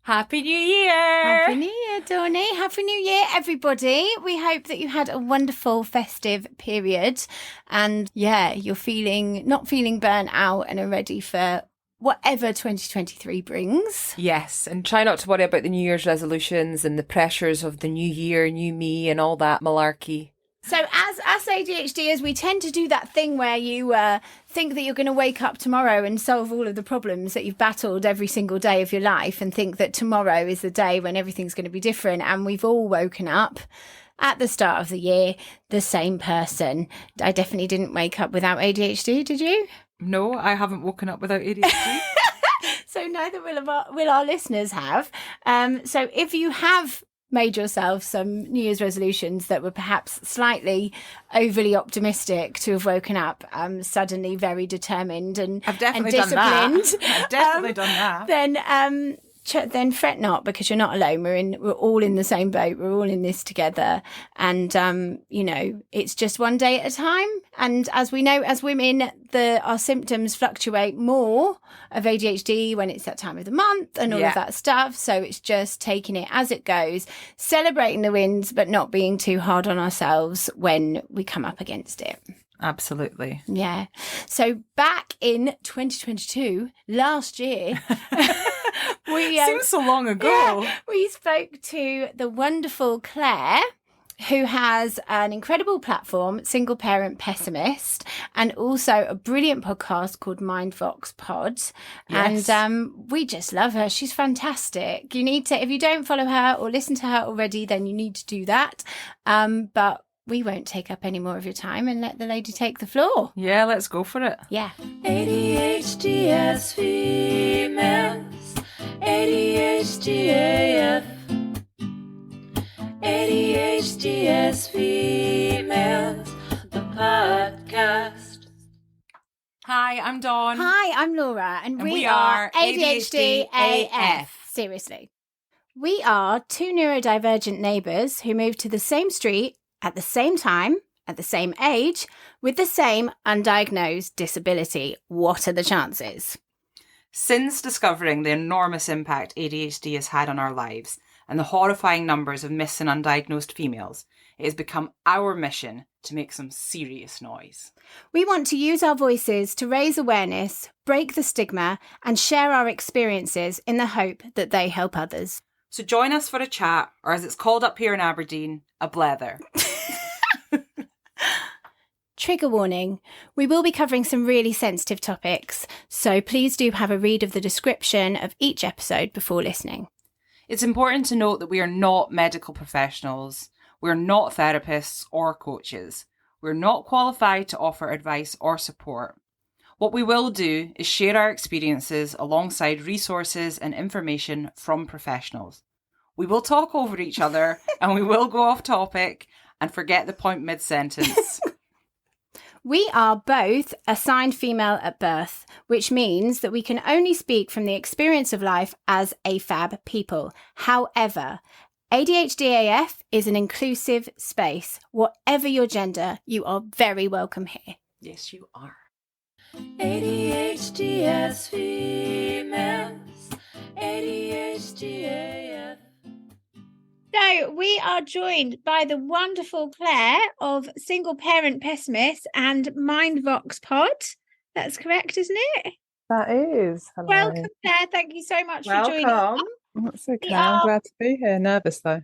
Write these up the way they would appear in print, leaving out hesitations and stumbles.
Happy New Year! Happy New Year, Donny. Happy New Year, everybody. We hope that you had a wonderful festive period and you're not feeling burnt out and are ready for whatever 2023 brings. Yes, and try not to worry about the New Year's resolutions and the pressures of the new year, new me and all that malarkey. So as ADHDers, we tend to do that thing where you think that you're going to wake up tomorrow and solve all of the problems that you've battled every single day of your life and think that tomorrow is the day when everything's going to be different. And we've all woken up at the start of the year the same person. I definitely didn't wake up without ADHD, did you? No, I haven't woken up without ADHD. So neither will our listeners have. So if you have made yourself some New Year's resolutions that were perhaps slightly overly optimistic to have woken up suddenly very determined and I've definitely disciplined. done that. I've definitely done that. Then fret not, because you're not alone. We're all in the same boat. We're all in this together. And, it's just one day at a time. And as we know, as women, our symptoms fluctuate more of ADHD when it's that time of the month and all of that stuff. So it's just taking it as it goes, celebrating the wins, but not being too hard on ourselves when we come up against it. Absolutely. Yeah. So back in 2022, last year, seems so long ago. Yeah, we spoke to the wonderful Claire, who has an incredible platform, Single Parent Pessimist, and also a brilliant podcast called Mind Vox Pod. Yes. And we just love her. She's fantastic. You need to, if you don't follow her or listen to her already, then you need to do that. But we won't take up any more of your time and let the lady take the floor. Yeah, let's go for it. Yeah. ADHD as females, ADHD AF, ADHD as females, the podcast. Hi, I'm Dawn. Hi, I'm Laura, and we are ADHD AF. Seriously. We are two neurodivergent neighbours who moved to the same street at the same time, at the same age, with the same undiagnosed disability. What are the chances? Since discovering the enormous impact ADHD has had on our lives and the horrifying numbers of missing undiagnosed females, it has become our mission to make some serious noise. We want to use our voices to raise awareness, break the stigma, and share our experiences in the hope that they help others. So join us for a chat, or as it's called up here in Aberdeen, a blether. Trigger warning, we will be covering some really sensitive topics, so please do have a read of the description of each episode before listening. It's important to note that we are not medical professionals, we're not therapists or coaches, we're not qualified to offer advice or support. What we will do is share our experiences alongside resources and information from professionals. We will talk over each other and we will go off topic and forget the point mid-sentence. We are both assigned female at birth, which means that we can only speak from the experience of life as AFAB people. However, ADHD AF is an inclusive space. Whatever your gender, you are very welcome here. Yes, you are. ADHD as females, ADHD AF. So we are joined by the wonderful Claire of Single Parent Pessimist and Mind Vox Pod. That's correct, isn't it? That is. Hello. Welcome, Claire. Thank you so much for joining us. That's okay. I'm glad to be here. Nervous though.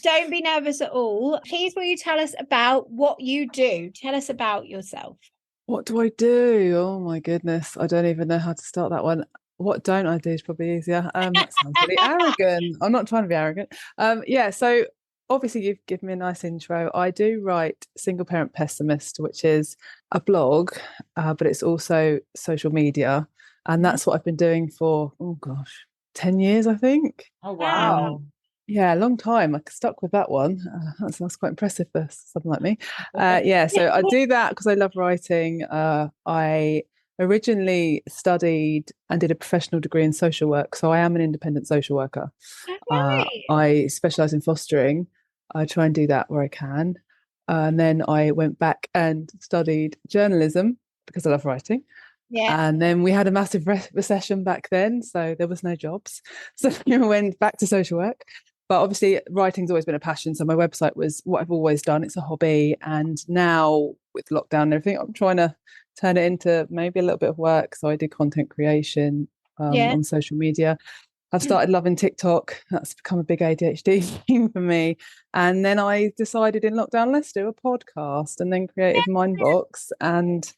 Don't be nervous at all. Please, will you tell us about what you do? Tell us about yourself. What do I do? Oh my goodness. I don't even know how to start that one. What don't I do is probably easier. That sounds really arrogant. I'm not trying to be arrogant. So obviously you've given me a nice intro. I do write Single Parent Pessimist, which is a blog, but it's also social media. And that's what I've been doing for, 10 years, I think. Oh, wow. Yeah, a long time. I stuck with that one. That's quite impressive for someone like me. So I do that because I love writing. I originally studied and did a professional degree in social work. So I am an independent social worker. I specialise in fostering. I try and do that where I can. And then I went back and studied journalism because I love writing. Yeah. And then we had a massive recession back then, so there was no jobs. So we went back to social work. But obviously, writing's always been a passion. So my website was what I've always done. It's a hobby. And now with lockdown and everything, I'm trying to turn it into maybe a little bit of work. So I did content creation on social media. I've started loving TikTok. That's become a big ADHD thing for me. And then I decided in lockdown, let's do a podcast, and then created Mind Vox. And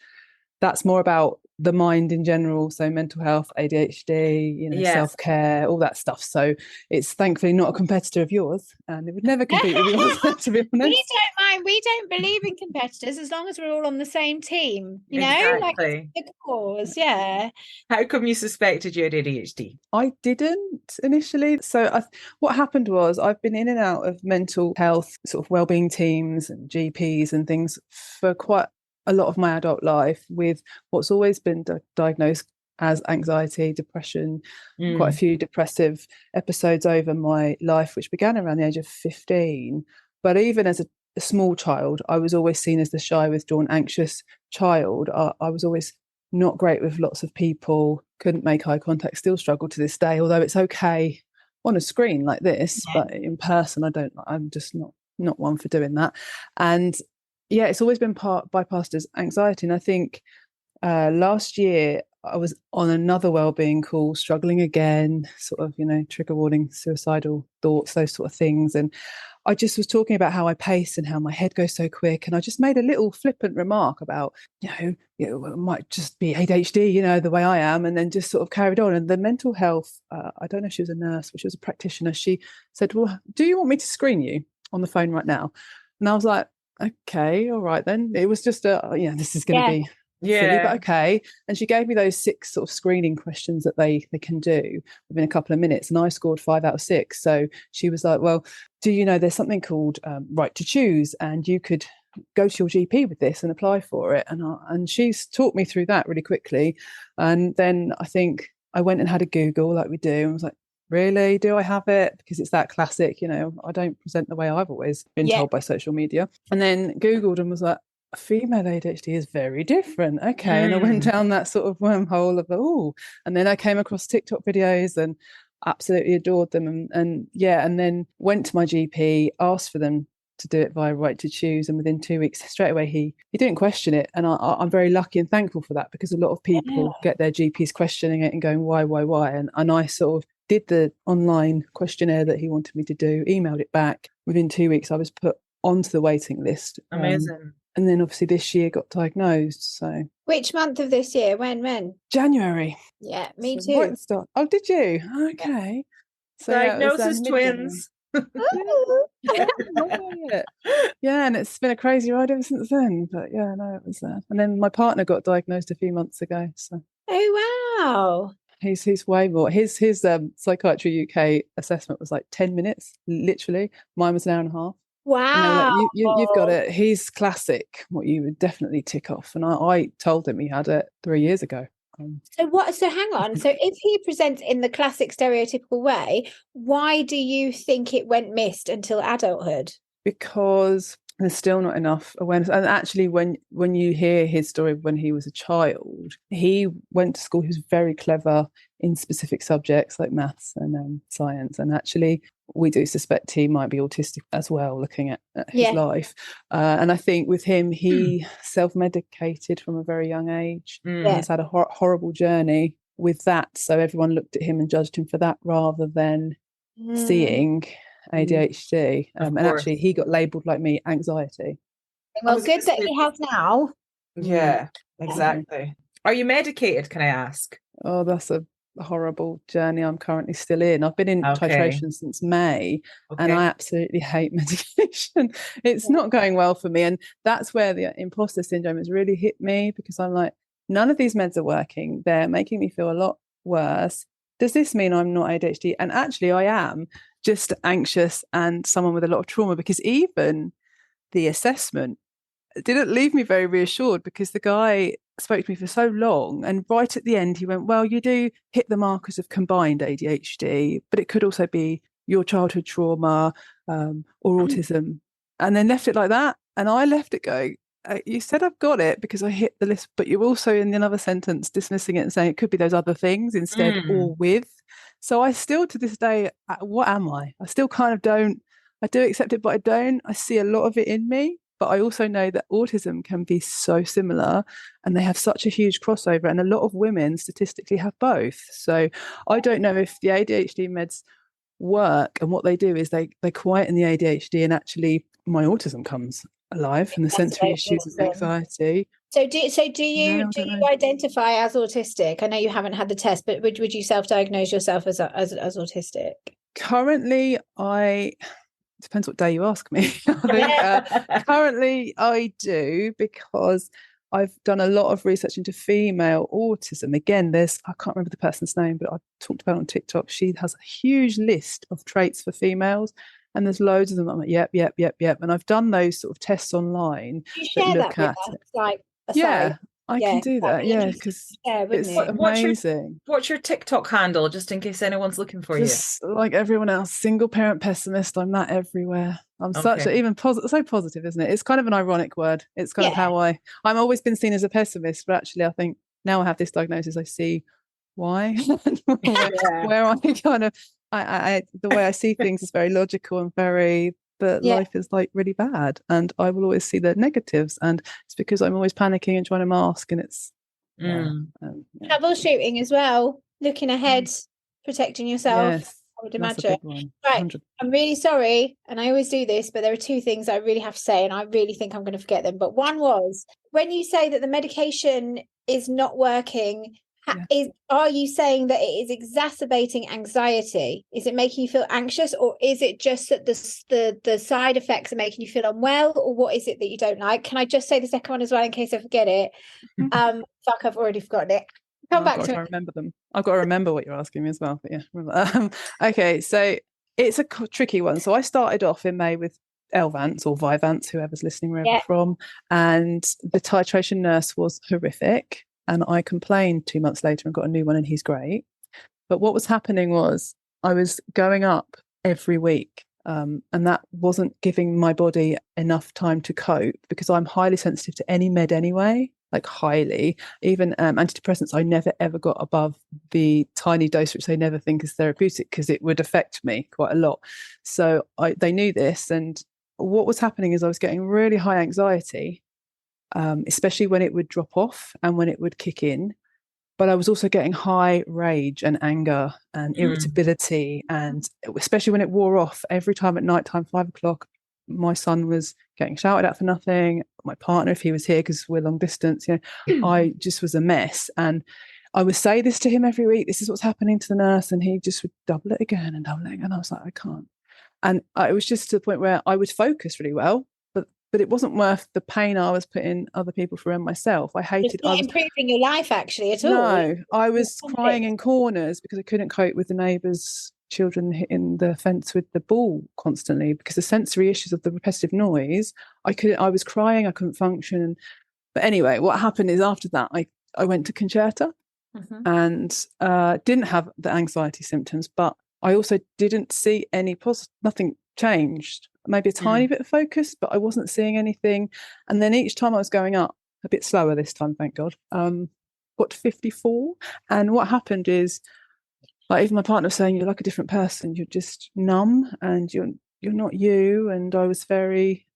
that's more about the mind in general. So mental health, ADHD, Yes. self-care, all that stuff. So it's thankfully not a competitor of yours, and it would never compete with yours, to be honest. We don't mind. We don't believe in competitors as long as we're all on the same team. Exactly. Like the cause. Yeah. How come you suspected you had ADHD? I didn't initially. So what happened was I've been in and out of mental health sort of wellbeing teams and GPs and things for quite a lot of my adult life, with what's always been diagnosed as anxiety, depression, quite a few depressive episodes over my life, which began around the age of 15. But even as a small child, I was always seen as the shy, withdrawn, anxious child. I was always not great with lots of people, couldn't make eye contact, still struggle to this day, although it's okay on a screen like this, but in person, I'm just not one for doing that. And yeah, it's always been bypassed as anxiety. And I think last year I was on another wellbeing call, struggling again, sort of, trigger warning, suicidal thoughts, those sort of things. And I just was talking about how I pace and how my head goes so quick. And I just made a little flippant remark about, it might just be ADHD, the way I am, and then just sort of carried on. And the mental health, I don't know if she was a nurse, but she was a practitioner. She said, well, do you want me to screen you on the phone right now? And I was like, okay, all right then. It was just this is going to be silly, but okay. And she gave me those 6 sort of screening questions that they can do within a couple of minutes, and I scored 5 out of 6. So she was like, well, do you know there's something called right to choose, and you could go to your GP with this and apply for it. And she's taught me through that really quickly. And then I think I went and had a Google like we do, and was like, really, do I have it? Because it's that classic, I don't present the way I've always been told by social media. And then Googled and was like, female ADHD is very different. Okay. And I went down that sort of wormhole of, and then I came across TikTok videos and absolutely adored them. And then went to my GP, asked for them to do it via right to choose. And within 2 weeks, straight away, he didn't question it. And I'm very lucky and thankful for that, because a lot of people get their GPs questioning it and going, why? And I sort of did the online questionnaire that he wanted me to do, emailed it back. Within 2 weeks, I was put onto the waiting list. Amazing. And then obviously this year got diagnosed. So which month of this year? When? January. Yeah, me so too. Right at the start. Oh, did you? Okay. So diagnosis twins. Yeah, and it's been a crazy ride ever since then. But yeah, no, it was and then my partner got diagnosed a few months ago. So wow. He's way more. His Psychiatry UK assessment was like 10 minutes, literally. Mine was an hour and a half. Wow. Like, you've got it. He's classic, what you would definitely tick off. And I told him he had it 3 years ago. So hang on. So if he presents in the classic stereotypical way, why do you think it went missed until adulthood? Because there's still not enough awareness. And actually, when you hear his story when he was a child, he went to school. He was very clever in specific subjects like maths and science. And actually, we do suspect he might be autistic as well, looking at his life. And I think with him, he self-medicated from a very young age. He's had a horrible journey with that. So everyone looked at him and judged him for that rather than seeing ADHD. And actually, he got labelled like me, anxiety. Well, good that he has now. Yeah, exactly. Are you medicated, can I ask? Oh, that's a horrible journey I'm currently still in. I've been in titration since May, and I absolutely hate medication. It's not going well for me, and that's where the imposter syndrome has really hit me, because I'm like, none of these meds are working. They're making me feel a lot worse. Does this mean I'm not ADHD? And actually I am just anxious and someone with a lot of trauma, because even the assessment didn't leave me very reassured, because the guy spoke to me for so long, and right at the end he went, well, you do hit the markers of combined ADHD, but it could also be your childhood trauma or autism, and then left it like that. And I left it going, you said I've got it because I hit the list, but you're also in another sentence dismissing it and saying it could be those other things instead, or with. So I still, to this day, what am I? I still kind of don't. I do accept it, but I don't. I see a lot of it in me, but I also know that autism can be so similar, and they have such a huge crossover, and a lot of women statistically have both. So I don't know if the ADHD meds work, and what they do is they quieten the ADHD, and actually my autism comes alive from the sensory issues and anxiety. So do you No, I do don't you know. identify as autistic? I know you haven't had the test, but would you self-diagnose yourself as autistic? Currently, depends what day you ask me. I think currently I do, because I've done a lot of research into female autism. Again, I can't remember the person's name, but I talked about it on TikTok. She has a huge list of traits for females, and there's loads of them. I'm like, yep. And I've done those sort of tests online You that share look that with at us, it. like Yeah, I can do that. that'd be Yeah, interesting because to share, wouldn't it's it? amazing. What's your TikTok handle, just in case anyone's looking for you? Just like everyone else, single parent pessimist. I'm that everywhere. I'm such Okay. even so positive, isn't it? It's kind of an ironic word. It's kind of Yeah. how I'm always been seen as a pessimist, but actually I think now I have this diagnosis, I see why. where I kind of the way I see things is very logical and very, but Yeah. life is like really bad, and I will always see the negatives, and it's because I'm always panicking and trying to mask, and it's yeah. Troubleshooting as well, looking ahead, protecting yourself. Yes, I would that's a imagine. big one. Right. 100. I'm really sorry, and I always do this, but there are two things I really have to say, and I really think I'm going to forget them. But one was, when you say that the medication is not working, are you saying that it is exacerbating anxiety? Is it making you feel anxious, or is it just that the side effects are making you feel unwell, or what is it that you don't like? Can I just say the second one as well in case I forget it? Fuck, I've already forgotten it. Come back to I remember them. I've got to remember what you're asking me as well. But yeah, remember. Okay, so it's a tricky one. So I started off in May with Elvance or Vyvanse, whoever's listening, wherever from, and the titration nurse was horrific. And I complained 2 months later and got a new one, and he's great. But what was happening was I was going up every week, and that wasn't giving my body enough time to cope, because I'm highly sensitive to any med anyway, like highly. Even antidepressants, I never ever got above the tiny dose, which they never think is therapeutic, because it would affect me quite a lot. So they knew this, and what was happening is I was getting really high anxiety, especially when it would drop off and when it would kick in. But I was also getting high rage and anger and irritability, and especially when it wore off, every time at night time, 5 o'clock, my son was getting shouted at for nothing. My partner, if he was here, because we're long distance, I just was a mess. And I would say this to him every week, this is what's happening to the nurse, and he just would double it again and double it again. I was like, I can't. And it was just to the point where I would focus really well, but it wasn't worth the pain I was putting other people through and myself. I hated. It's not improving your life actually at all. No, I was crying in corners because I couldn't cope with the neighbours' children hitting the fence with the ball constantly, because the sensory issues of the repetitive noise. I was crying. I couldn't function. But anyway, what happened is after that, I went to Concerta and didn't have the anxiety symptoms, but I also didn't see any nothing changed. Maybe a tiny bit of focus, but I wasn't seeing anything. And then each time I was going up, a bit slower this time, thank God, got to 54. And what happened is, like, even my partner was saying, you're like a different person. You're just numb, and you're not you. And I was very,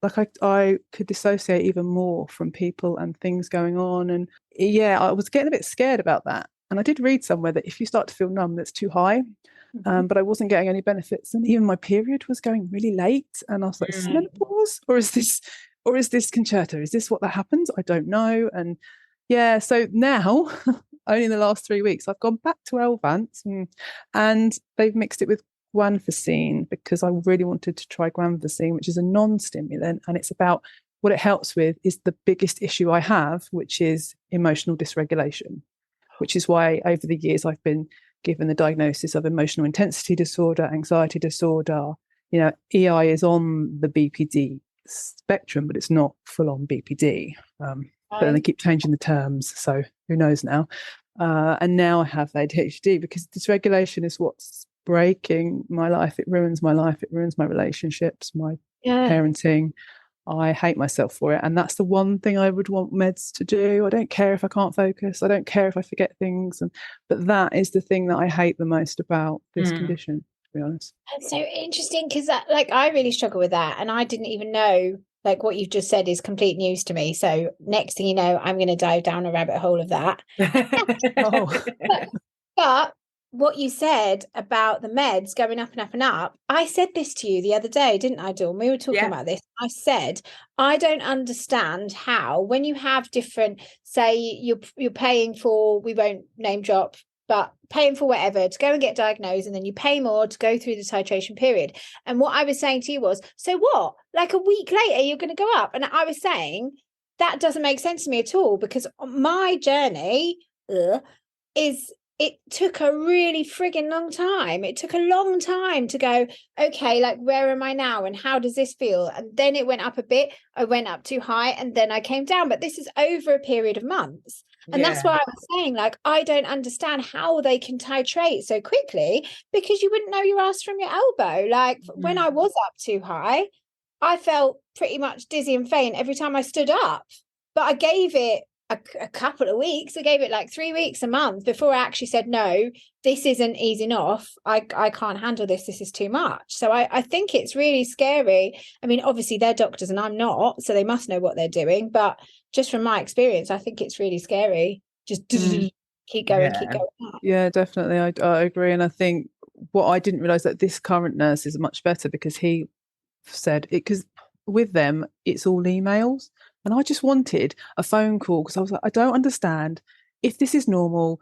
like, I could dissociate even more from people and things going on. And yeah, I was getting a bit scared about that. And I did read somewhere that if you start to feel numb, that's too high. But I wasn't getting any benefits, and even my period was going really late. And I was like, is this menopause, or is this Concerta? Is this what that happens? I don't know. And yeah, so now only in the last 3 weeks I've gone back to Elvance, and they've mixed it with guanfacine, because I really wanted to try guanfacine, which is a non-stimulant, and it's about what it helps with is the biggest issue I have, which is emotional dysregulation, which is why over the years I've been given the diagnosis of emotional intensity disorder, anxiety disorder. EI is on the BPD spectrum, but it's not full on BPD. But then they keep changing the terms, so who knows now. And now I have ADHD, because dysregulation is what's breaking my life. It ruins my life. It ruins my relationships, my parenting. I hate myself for it. And that's the one thing I would want meds to do. I don't care if I can't focus. I don't care if I forget things. But that is the thing that I hate the most about this condition, to be honest. That's so interesting, because I really struggle with that, and I didn't even know, like, what you've just said is complete news to me. So next thing you know, I'm going to dive down a rabbit hole of that. Oh. But what you said about the meds going up and up and up, I said this to you the other day, didn't I, Dawn? We were talking about this. I said, I don't understand how, when you have different, say you're paying for, we won't name drop, but paying for whatever to go and get diagnosed, and then you pay more to go through the titration period. And what I was saying to you was, so what? Like a week later, you're going to go up. And I was saying, that doesn't make sense to me at all, because my journey is, it took a really frigging long time. It took a long time to go, okay, like, where am I now? And how does this feel? And then it went up a bit. I went up too high and then I came down. But this is over a period of months. And that's why I was saying, like, I don't understand how they can titrate so quickly, because you wouldn't know your ass from your elbow. Like, when I was up too high, I felt pretty much dizzy and faint every time I stood up. But I gave it a couple of weeks. I gave it like 3 weeks, a month, before I actually said, no, this isn't easy enough. I can't handle this. This is too much. So I think it's really scary. I mean, obviously they're doctors and I'm not, so they must know what they're doing. But just from my experience, I think it's really scary. Just keep going, keep going up. Yeah, definitely. I agree. And I think what I didn't realise, that this current nurse is much better, because he said it, because with them, it's all emails. And I just wanted a phone call, because I was like, I don't understand if this is normal.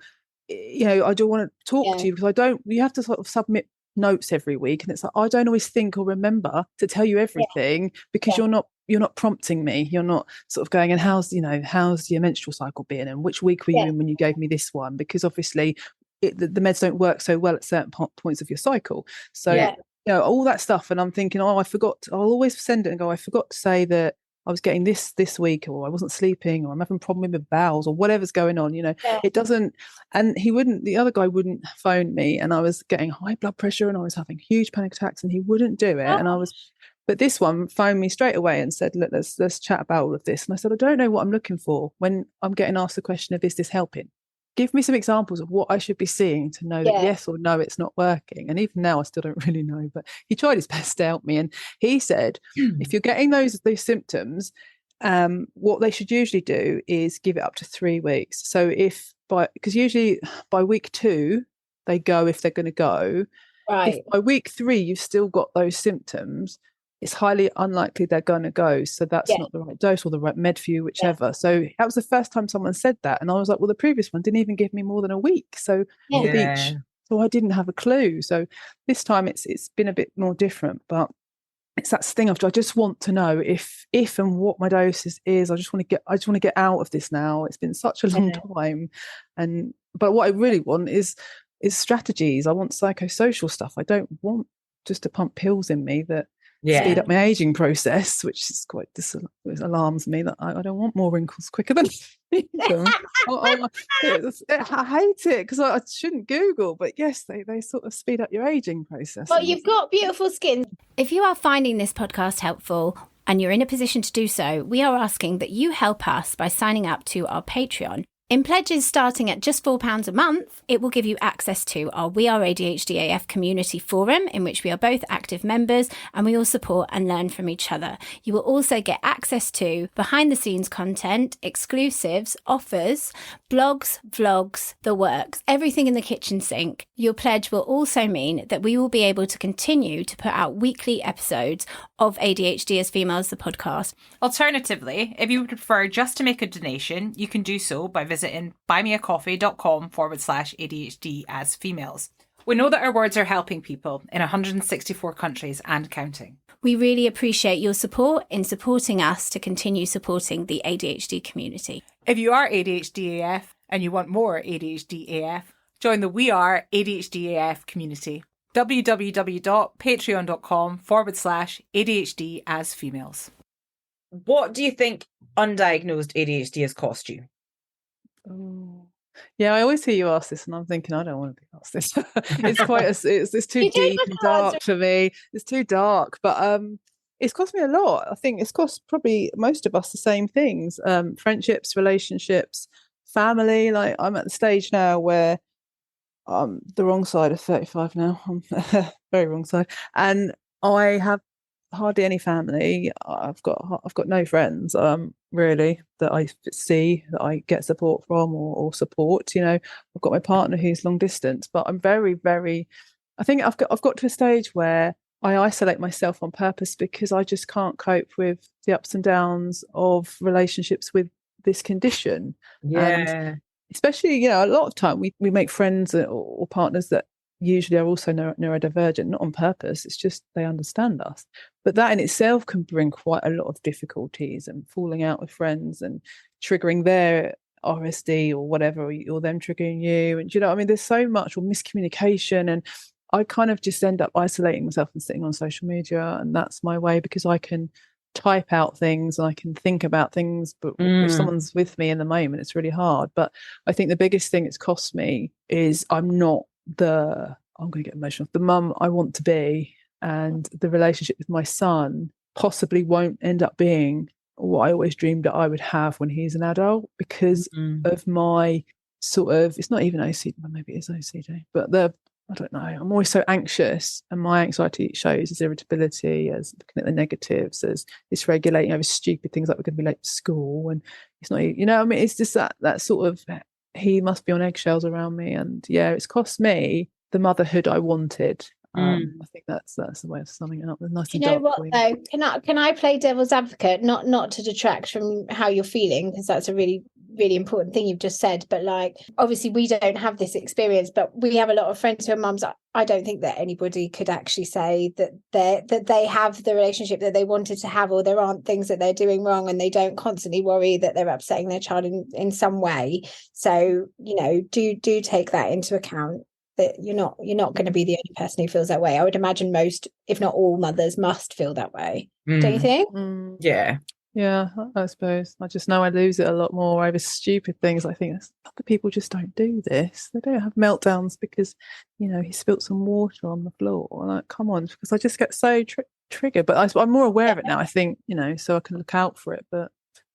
You know, I don't want to talk to you, because you have to sort of submit notes every week. And it's like, I don't always think or remember to tell you everything, because you're not prompting me. You're not sort of going, and how's your menstrual cycle been? And which week were you in when you gave me this one? Because obviously the meds don't work so well at certain points of your cycle. So, you know, all that stuff. And I'm thinking, I forgot. I'll always send it and go, I forgot to say that I was getting this week, or I wasn't sleeping, or I'm having a problem with my bowels, or whatever's going on, you know. It doesn't, and the other guy wouldn't phone me, and I was getting high blood pressure and I was having huge panic attacks, and he wouldn't do it. But this one phoned me straight away and said, look, let's chat about all of this. And I said, I don't know what I'm looking for when I'm getting asked the question of, is this helping? Give me some examples of what I should be seeing to know that yes or no, it's not working. And even now, I still don't really know, but he tried his best to help me. And he said, if you're getting those symptoms, what they should usually do is give it up to 3 weeks. So because usually by week 2, they go if they're going to go. Right. If by week 3, you've still got those symptoms, it's highly unlikely they're going to go. So that's not the right dose or the right med for you, whichever. So that was the first time someone said that. And I was like, well, the previous one didn't even give me more than a week. So of each. So I didn't have a clue. So this time it's been a bit more different, but it's that thing of, I just want to know if and what my dose is. I just want to get out of this now. It's been such a long time. But what I really want is strategies. I want psychosocial stuff. I don't want just to pump pills in me that speed up my aging process, which is quite it alarms me that I don't want more wrinkles quicker than I hate it, because I shouldn't Google, but yes, they sort of speed up your aging process. Well, you've got beautiful skin. If you are finding this podcast helpful and you're in a position to do so, we are asking that you help us by signing up to our Patreon. In pledges starting at just £4 a month, it will give you access to our We Are ADHD AF community forum, in which we are both active members and we all support and learn from each other. You will also get access to behind-the-scenes content, exclusives, offers, blogs, vlogs, the works, everything in the kitchen sink. Your pledge will also mean that we will be able to continue to put out weekly episodes of ADHD as Females, the podcast. Alternatively, if you would prefer just to make a donation, you can do so by visiting buymeacoffee.com/ADHD as Females. We know that our words are helping people in 164 countries and counting. We really appreciate your support in supporting us to continue supporting the ADHD community. If you are ADHD AF and you want more ADHD AF, join the We Are ADHD AF community. www.patreon.com/ADHD as Females. What do you think undiagnosed ADHD has cost you? Oh, yeah, I always hear you ask this, and I'm thinking, I don't want to be asked this. It's quite it's too deep and dark for me. It's too dark, but It's cost me a lot. I think it's cost probably most of us the same things. Friendships, relationships, family. Like, I'm at the stage now where I'm the wrong side of 35 now. I'm very wrong side. And I have hardly any family. I've got no friends, really, that I see, that I get support from or support. I've got my partner who's long distance, but I'm very, very, I think I've got to a stage where I isolate myself on purpose because I just can't cope with the ups and downs of relationships with this condition. And Yeah. especially, a lot of time we make friends or partners that usually are also neurodivergent, not on purpose. It's just they understand us. But that in itself can bring quite a lot of difficulties, and falling out with friends and triggering their RSD or whatever, or them triggering you. And there's so much, or miscommunication. And I kind of just end up isolating myself and sitting on social media, and that's my way, because I can type out things and I can think about things, but if someone's with me in the moment, it's really hard. But I think the biggest thing it's cost me is I'm not I'm going to get emotional, the mum I want to be, and the relationship with my son possibly won't end up being what I always dreamed that I would have when he's an adult, because of my sort of, it's not even OCD, maybe it is OCD, but I don't know, I'm always so anxious, and my anxiety shows as irritability, as looking at the negatives, as dysregulating over stupid things like we're going to be late to school. And it's not, it's just that sort of, he must be on eggshells around me. And yeah, it's cost me the motherhood I wanted. I think that's the way of summing it up. Nice. You know what though? Can I play devil's advocate? Not to detract from how you're feeling, because that's a really, really important thing you've just said. But like, obviously we don't have this experience, but we have a lot of friends who are mums. I don't think that anybody could actually say that they have the relationship that they wanted to have, or there aren't things that they're doing wrong, and they don't constantly worry that they're upsetting their child in some way. So, do take that into account, that you're not going to be the only person who feels that way. I would imagine most, if not all, mothers must feel that way. Don't you think? Yeah, I suppose. I just know I lose it a lot more over stupid things. I think other people just don't do this. They don't have meltdowns because, he spilt some water on the floor. Like, come on, because I just get so triggered. But I'm more aware of it now, I think, so I can look out for it. But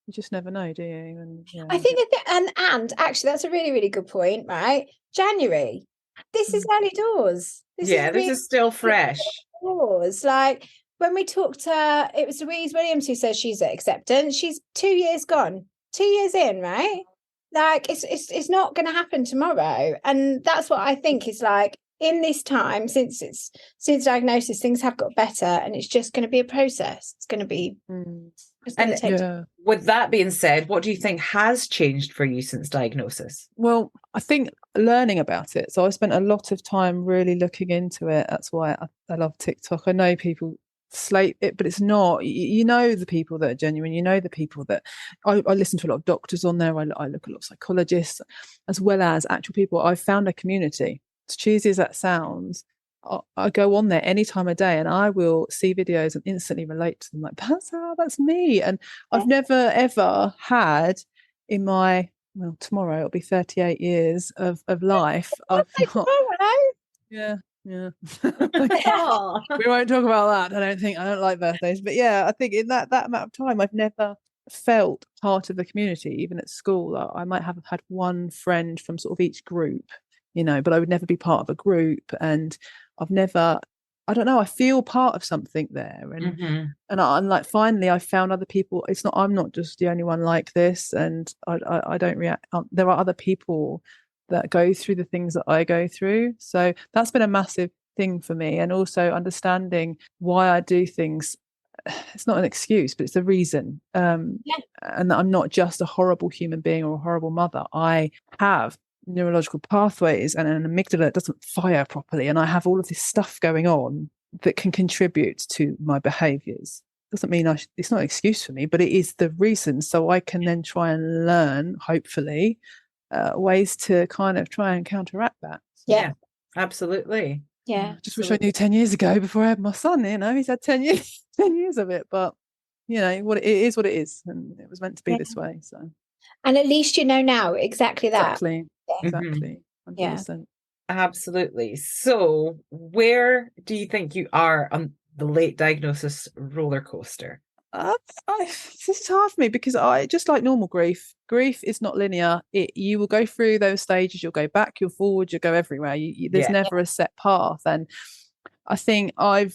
you just never know, do you? And I think, and actually, that's a really, really good point, right? January. This is early doors. This is still fresh. Doors. Like, when we talked to, it was Louise Williams who says she's at acceptance. She's 2 years gone, 2 years in, right? Like, it's not going to happen tomorrow. And that's what I think is like, in this time, since diagnosis, things have got better, and it's just going to be a process. It's going to be. With that being said, what do you think has changed for you since diagnosis? Well, I think learning about it. So I spent a lot of time really looking into it. That's why I love TikTok. I know people slate it, but it's not. The people that are genuine. The people that I listen to a lot of doctors on there. I look at a lot of psychologists, as well as actual people. I've found a community. As cheesy as that sounds, I go on there any time of day, and I will see videos and instantly relate to them. Like, that's me. And I've never ever had in my, tomorrow it'll be 38 years of life. Yeah. We won't talk about that. I don't like birthdays, but yeah, I think in that amount of time, I've never felt part of the community. Even at school, I might have had one friend from sort of each group, but I would never be part of a group. And I've never, I don't know, I feel part of something there. And I'm like, finally, I found other people. I'm not just the only one like this. And I don't react. There are other people that go through the things that I go through. So that's been a massive thing for me. And also understanding why I do things. It's not an excuse, but it's a reason. And that I'm not just a horrible human being or a horrible mother. I have neurological pathways and an amygdala that doesn't fire properly, and I have all of this stuff going on that can contribute to my behaviors. Doesn't mean it's not an excuse for me, but it is the reason, so I can then try and learn, hopefully, ways to kind of try and counteract that. Absolutely. Just wish I knew 10 years ago before I had my son. He's had 10 years of it, but what it is, and it was meant to be this way. So, and at least now exactly that. Exactly. 100%. Absolutely. So where do you think you are on the late diagnosis roller coaster? It's hard for me because I just like normal grief. Grief is not linear. You will go through those stages. You'll go back. You'll forward. You'll go everywhere. There's never a set path. And I think I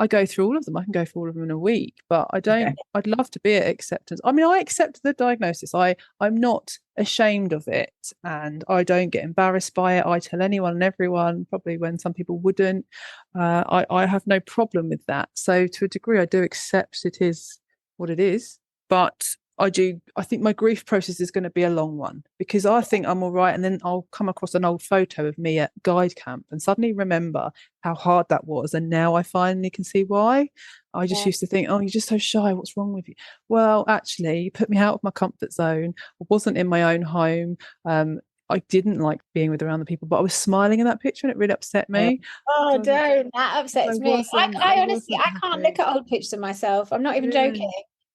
go through all of them. I can go through all of them in a week, but I don't. Okay. I'd love to be at acceptance. I mean, I accept the diagnosis. I'm not ashamed of it, and I don't get embarrassed by it. I tell anyone and everyone, probably when some people wouldn't. I have no problem with that. So to a degree, I do accept it is what it is, but I think my grief process is going to be a long one because I think I'm all right. And then I'll come across an old photo of me at guide camp and suddenly remember how hard that was. And now I finally can see why. I just used to think, oh, you're just so shy. What's wrong with you? Well, actually, you put me out of my comfort zone. I wasn't in my own home. I didn't like being with around the people, but I was smiling in that picture and it really upset me. Oh, don't. That upsets me. I honestly, I can't look at old pictures of myself. I'm not even joking.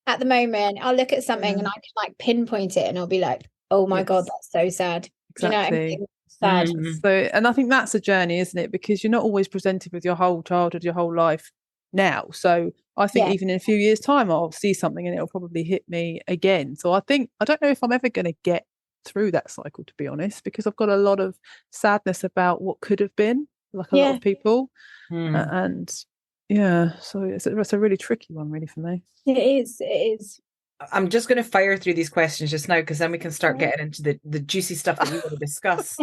At the moment, I'll look at something and I can like pinpoint it and I'll be like, oh my God, that's so sad. Exactly. You know what I mean? Sad. So, and I think that's a journey, isn't it? Because you're not always presented with your whole childhood, your whole life now. So I think even in a few years' time, I'll see something and it'll probably hit me again. So I don't know if I'm ever going to get through that cycle, to be honest, because I've got a lot of sadness about what could have been, like a lot of people. And so it's a really tricky one, really, for me. It is. I'm just going to fire through these questions just now because then we can start getting into the juicy stuff that we want to discuss.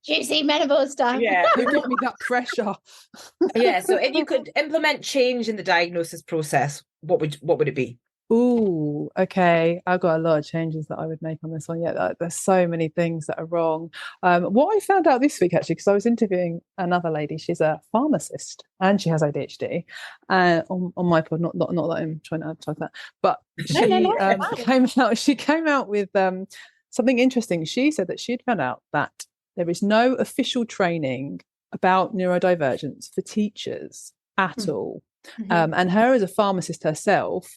Juicy menopause stuff. Yeah. You got me that pressure. So if you could implement change in the diagnosis process, what would it be? Ooh, okay. I've got a lot of changes that I would make on this one. Yeah, there's so many things that are wrong. What I found out this week, actually, because I was interviewing another lady, she's a pharmacist and she has ADHD. On my pod, not that I'm trying to advertise that, but she came out with something interesting. She said that she'd found out that there is no official training about neurodivergence for teachers at all. And her as a pharmacist herself,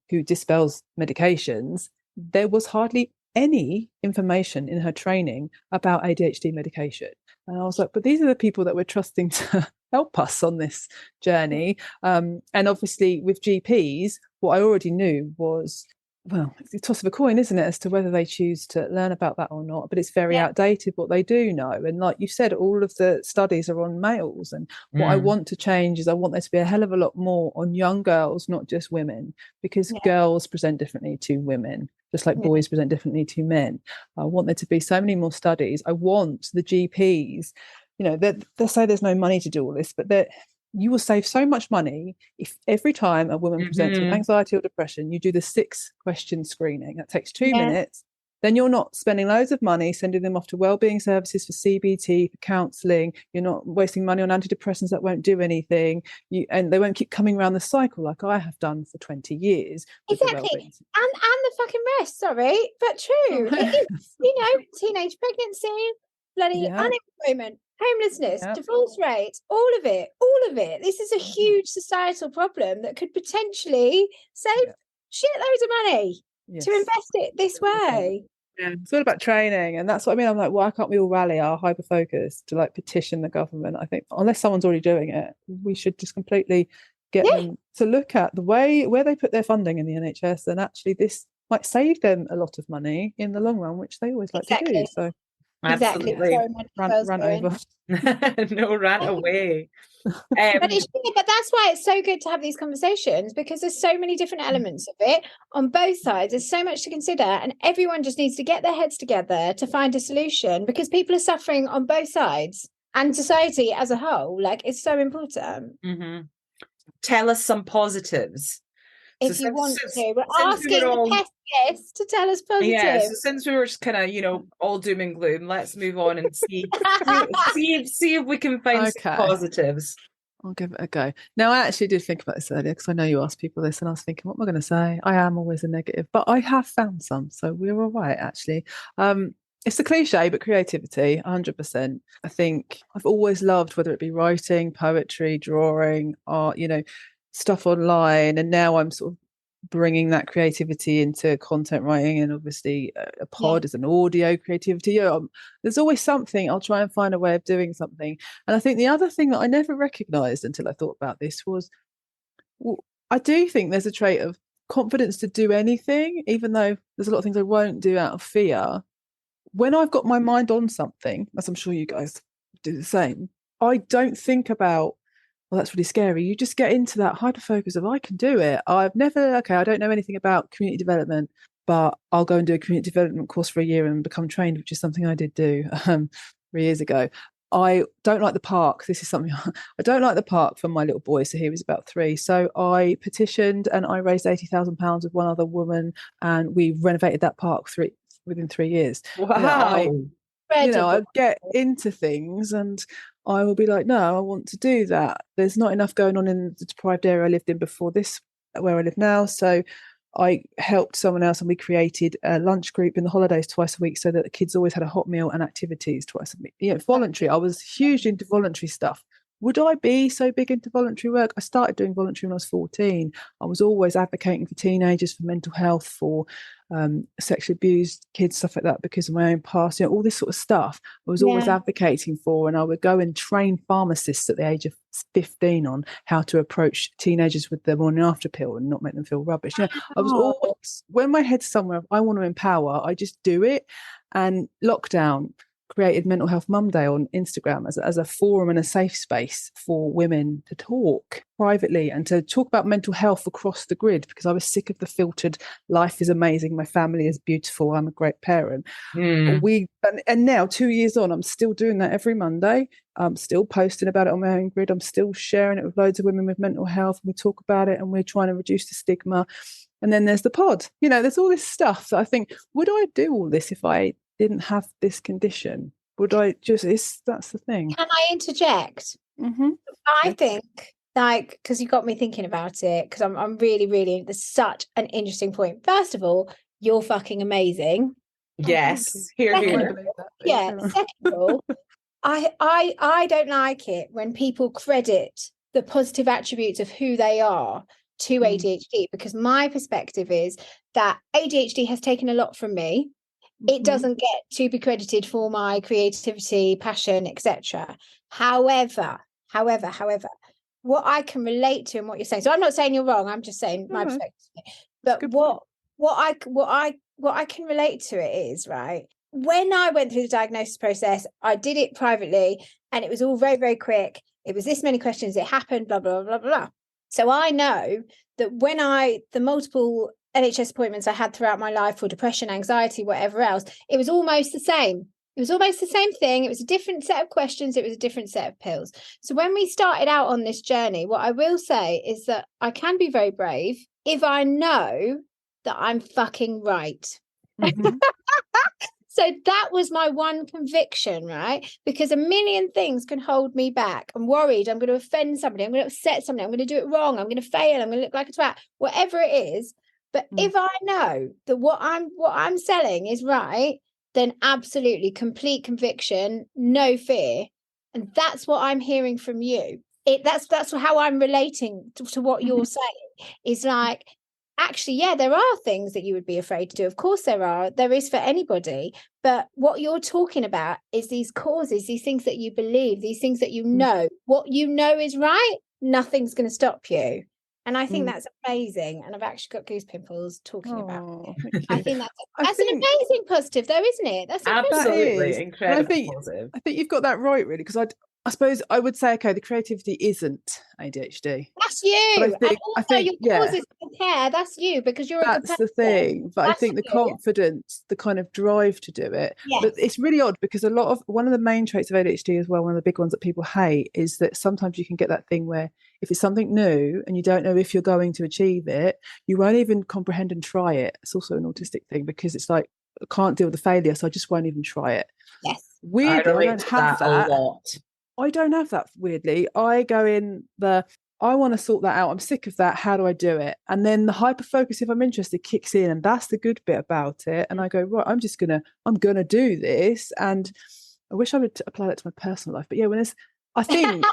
who dispels medications, there was hardly any information in her training about ADHD medication. And I was like, but these are the people that we're trusting to help us on this journey. And obviously with GPs, what I already knew was, well, it's a toss of a coin, isn't it, as to whether they choose to learn about that or not. But it's very outdated what they do know. And like you said, all of the studies are on males. And what I want to change is I want there to be a hell of a lot more on young girls, not just women, because girls present differently to women, just like boys present differently to men. I want there to be so many more studies. I want the GPs, they'll say there's no money to do all this, but you will save so much money if every time a woman presents with anxiety or depression, you do the 6-question screening. That takes 2 minutes. Then you're not spending loads of money sending them off to wellbeing services for CBT, for counselling. You're not wasting money on antidepressants that won't do anything. And they won't keep coming around the cycle like I have done for 20 years. Exactly. And the fucking rest, sorry, but true. It is, teenage pregnancy, bloody unemployment, homelessness, divorce rates, all of it. This is a huge societal problem that could potentially save shitloads of money to invest it this way. Yeah, it's all about training, and that's what I mean. I'm like, why can't we all rally our hyper focus to like petition the government? I think unless someone's already doing it, we should just completely get them to look at the way where they put their funding in the NHS, and actually this might save them a lot of money in the long run, which they always like to do. So absolutely. Rant over. No, rant away. But that's why it's so good to have these conversations, because there's so many different elements of it on both sides. There's so much to consider, and everyone just needs to get their heads together to find a solution, because people are suffering on both sides and society as a whole. Like, it's so important. Tell us some positives. If you want to. We're asking the pessimist to tell us positive. Yeah, so since we were just kind of, all doom and gloom, let's move on and see if we can find some positives. I'll give it a go. Now, I actually did think about this earlier because I know you asked people this and I was thinking, what am I going to say? I am always a negative, but I have found some, so we're all right, actually. It's a cliche, but creativity, 100%. I think I've always loved, whether it be writing, poetry, drawing, art, stuff online, and now I'm sort of bringing that creativity into content writing, and obviously a pod is an audio creativity. There's always something. I'll try and find a way of doing something. And I think the other thing that I never recognized until I thought about this was, I do think there's a trait of confidence to do anything, even though there's a lot of things I won't do out of fear. When I've got my mind on something, as I'm sure you guys do the same, I don't think about, well, that's really scary. You just get into that hyper focus of, I can do it. I don't know anything about community development, but I'll go and do a community development course for a year and become trained, which is something I did do 3 years ago. I don't like the park. This is something I don't like the park for my little boy. So he was about 3. So I petitioned and I raised £80,000 with one other woman, and we renovated that park within 3 years. Wow. I get into things and I will be like, no, I want to do that. There's not enough going on in the deprived area I lived in before this, where I live now. So I helped someone else and we created a lunch group in the holidays twice a week so that the kids always had a hot meal and activities twice a week. Voluntary. I was huge into voluntary stuff. Would I be so big into voluntary work? I started doing voluntary when I was 14. I was always advocating for teenagers, for mental health, for sexually abused kids, stuff like that, because of my own past, all this sort of stuff I was always advocating for. And I would go and train pharmacists at the age of 15 on how to approach teenagers with the morning after pill and not make them feel rubbish. I was always, when my head's somewhere, I want to empower, I just do it. And lockdown created Mental Health Mum Day on Instagram as a forum and a safe space for women to talk privately and to talk about mental health across the grid, because I was sick of the filtered, life is amazing, my family is beautiful, I'm a great parent. And now 2 years on, I'm still doing that every Monday. I'm still posting about it on my own grid. I'm still sharing it with loads of women with mental health. We talk about it and we're trying to reduce the stigma. And then there's the pod. There's all this stuff that I think, would I do all this if I didn't have this condition? Would I that's the thing. Can I interject? Mm-hmm. I think, because you got me thinking about it, because I'm really, really, there's such an interesting point. First of all, you're fucking amazing. Yes. Here. Second of all, I don't like it when people credit the positive attributes of who they are to ADHD, because my perspective is that ADHD has taken a lot from me. It doesn't get to be credited for my creativity, passion, etc. However, what I can relate to and what you're saying. So I'm not saying you're wrong. I'm just saying my perspective. But what I can relate to it is, right, when I went through the diagnosis process, I did it privately and it was all very, very quick. It was this many questions. It happened, blah, blah, blah, blah. So I know that when the multiple NHS appointments I had throughout my life for depression, anxiety, whatever else, it was almost the same. It was almost the same thing. It was a different set of questions. It was a different set of pills. So when we started out on this journey, what I will say is that I can be very brave if I know that I'm fucking right. Mm-hmm. So that was my one conviction, right? Because a million things can hold me back. I'm worried I'm going to offend somebody. I'm going to upset somebody. I'm going to do it wrong. I'm going to fail. I'm going to look like a twat, whatever it is. But if I know that what I'm selling is right, then absolutely complete conviction, no fear. And that's what I'm hearing from you. That's how I'm relating to what you're saying. Is like, actually, yeah, there are things that you would be afraid to do. Of course there are. There is for anybody. But what you're talking about is these causes, these things that you believe, these things that you know. What you know is right, nothing's going to stop you. And I think that's amazing. And I've actually got goose pimples talking about it. I think that's an amazing positive, though, isn't it? That's absolutely incredible positive. I think you've got that right, really, because I suppose I would say, okay, the creativity isn't ADHD. That's you. I think your causes care. That's you, because you're that's the thing. But I think the confidence, the kind of drive to do it. Yes. But it's really odd because one of the main traits of ADHD as well, one of the big ones that people hate, is that sometimes you can get that thing where if it's something new and you don't know if you're going to achieve it, you won't even comprehend and try it. It's also an autistic thing because it's like, I can't deal with the failure, so I just won't even try it. Yes. Weirdly, I don't have that. A lot. I don't have that, weirdly. I go in I want to sort that out. I'm sick of that. How do I do it? And then the hyper focus, if I'm interested, kicks in. And that's the good bit about it. And I go, right, I'm going to do this. And I wish I would apply that to my personal life. But yeah, I think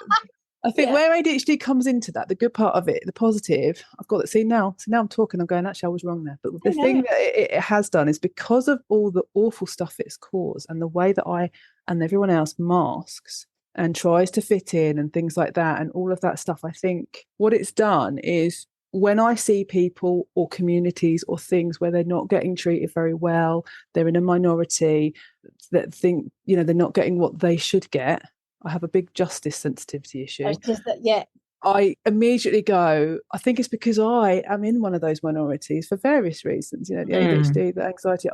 I think where ADHD comes into that, the good part of it, the positive, I've got to see now. So now I'm talking, I'm going, actually, I was wrong there. But the thing that it has done is because of all the awful stuff it's caused and the way that I and everyone else masks and tries to fit in and things like that and all of that stuff, I think what it's done is when I see people or communities or things where they're not getting treated very well, they're in a minority that think, they're not getting what they should get. I have a big justice sensitivity issue. I immediately go, I think it's because I am in one of those minorities for various reasons, the ADHD, the anxiety,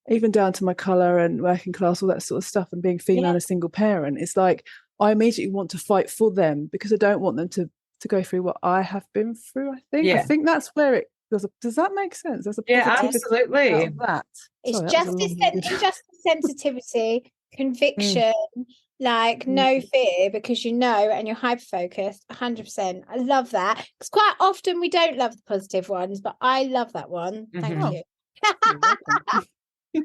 even down to my colour and working class, all that sort of stuff, and being female and a single parent. It's like I immediately want to fight for them because I don't want them to go through what I have been through, I think. I think that's where it does that make sense? There's a absolutely. Out of that. It's injustice sensitivity, conviction, no fear because and you're hyper focused. 100%. I love that because quite often we don't love the positive ones, but I love that one. Thank you.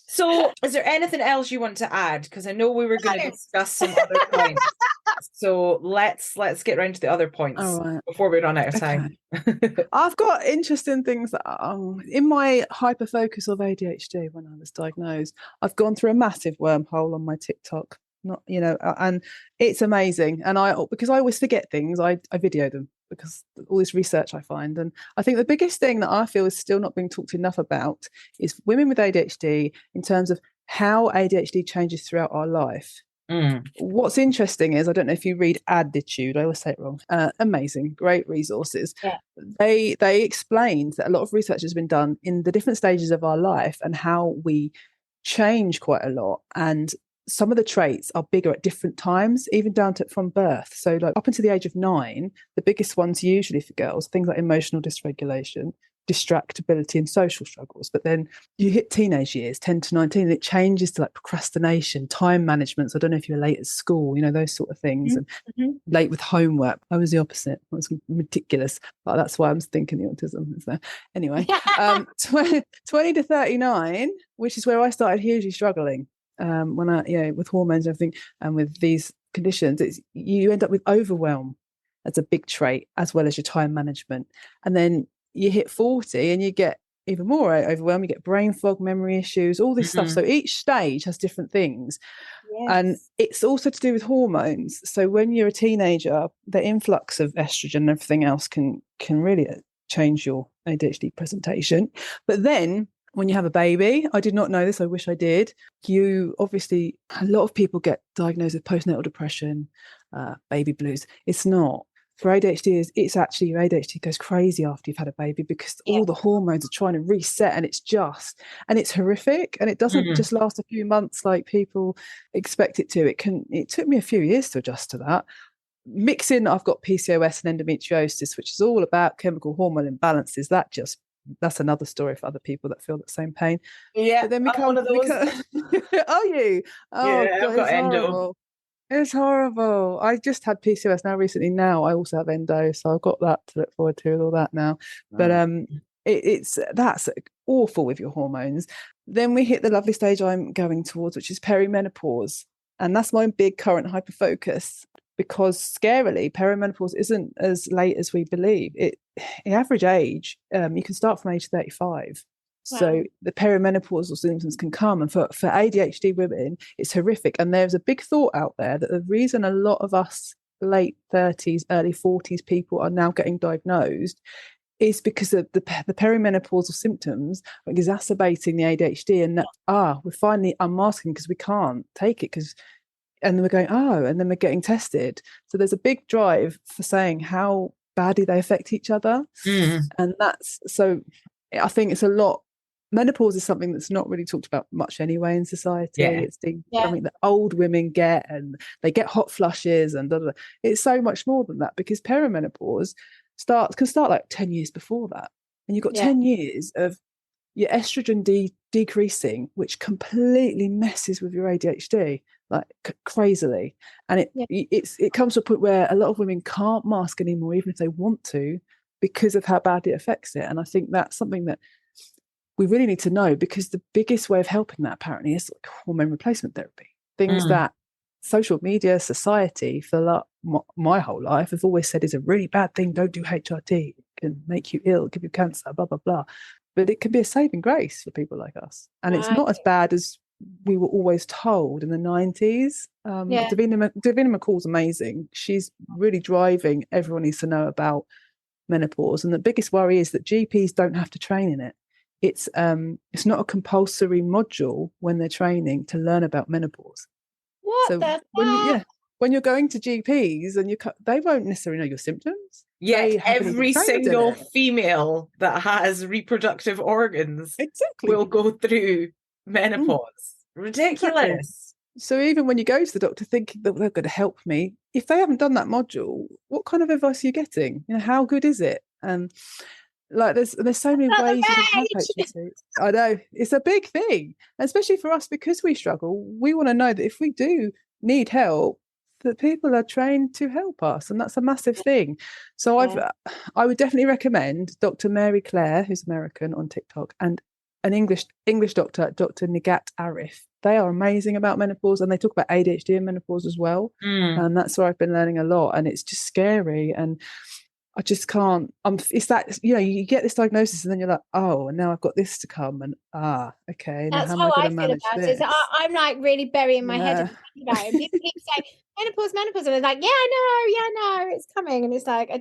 So is there anything else you want to add? Because I know we were going to discuss some other points. So let's get round to the other points before we run out of time. I've got interesting things that in my hyper focus of ADHD when I was diagnosed, I've gone through a massive wormhole on my TikTok. And it's amazing. And because I always forget things, I video them because all this research I find. And I think the biggest thing that I feel is still not being talked enough about is women with ADHD in terms of how ADHD changes throughout our life. What's interesting is, I don't know if you read Attitude, I always say it wrong, amazing, great resources. They explained that a lot of research has been done in the different stages of our life and how we change quite a lot, and some of the traits are bigger at different times, even down to from birth. So up until the age of 9, the biggest ones usually for girls, things like emotional dysregulation, distractibility and social struggles. But then you hit teenage years, 10 to 19, and it changes to procrastination, time management. So I don't know if you're late at school, those sort of things, and late with homework. I was the opposite. I was ridiculous. But that's why I'm thinking the autism is there. Anyway, 20 to 39, which is where I started hugely struggling. When I, with hormones and everything, and with these conditions, you end up with overwhelm as a big trait, as well as your time management. And then you hit 40 and you get even more overwhelmed. You get brain fog, memory issues, all this stuff. So each stage has different things. And it's also to do with hormones. So when you're a teenager, the influx of estrogen and everything else can really change your ADHD presentation. But then when you have a baby, I did not know this, I wish I did, you obviously, a lot of people get diagnosed with postnatal depression, baby blues. It's not. For ADHD, it's actually, your ADHD goes crazy after you've had a baby because all the hormones are trying to reset, and it's horrific, and it doesn't just last a few months like people expect it to. It took me a few years to adjust to that. Mixing, I've got PCOS and endometriosis, which is all about chemical hormone imbalances. That's another story for other people that feel that same pain. But then I'm one of those. Are you? Oh, yeah, God, I've got endo. It's horrible. I just had PCOS now recently. Now I also have endo, so I've got that to look forward to with all that now. But that's awful with your hormones. Then we hit the lovely stage I'm going towards, which is perimenopause, and that's my big current hyperfocus. Because scarily, perimenopause isn't as late as we believe. The average age, you can start from age 35. Wow. So the perimenopausal symptoms can come. And for ADHD women, it's horrific. And there's a big thought out there that the reason a lot of us late 30s, early 40s people are now getting diagnosed is because of the perimenopausal symptoms are exacerbating the ADHD. And that, we're finally unmasking because we can't take it and then we're going, and then we're getting tested. So there's a big drive for saying how badly they affect each other. And so I think it's a lot. Menopause is something that's not really talked about much anyway in society. It's something that old women get, and they get hot flushes and it's so much more than that, because perimenopause can start like 10 years before that. And you've got 10 years of your estrogen decreasing, which completely messes with your ADHD like crazily. And it comes to a point where a lot of women can't mask anymore, even if they want to, because of how badly it affects it. And I think that's something that we really need to know, because the biggest way of helping that apparently is like hormone replacement therapy, things that social media, society for my whole life have always said is a really bad thing. Don't do HRT. It can make you ill, give you cancer, blah, blah, blah. But it can be a saving grace for people like us. And it's not as bad as we were always told in the 90s. Davina McCall's amazing. She's really driving everyone needs to know about menopause. And the biggest worry is that GPs don't have to train in it. It's not a compulsory module when they're training to learn about menopause. When you're going to GPs and they won't necessarily know your symptoms. Yeah, every single female that has reproductive organs will go through menopause. Ridiculous. Exactly. So even when you go to the doctor thinking that they're going to help me, if they haven't done that module, what kind of advice are you getting? How good is it? And there's so many ways you can have HRT. I know it's a big thing, especially for us because we struggle. We want to know that if we do need help, that people are trained to help us, and that's a massive thing. So I would definitely recommend Dr. Mary Claire, who's American, on TikTok, and an English doctor, Dr. Nigat Arif. They are amazing about menopause, and they talk about ADHD and menopause as well. And that's where I've been learning a lot, and it's just scary. And I just can't. It's that you get this diagnosis, and then you're like, oh, and now I've got this to come, and okay. That's how I feel about it. I'm like really burying my head about it. People keep saying menopause, and I'm like, yeah, I know, it's coming, and it's like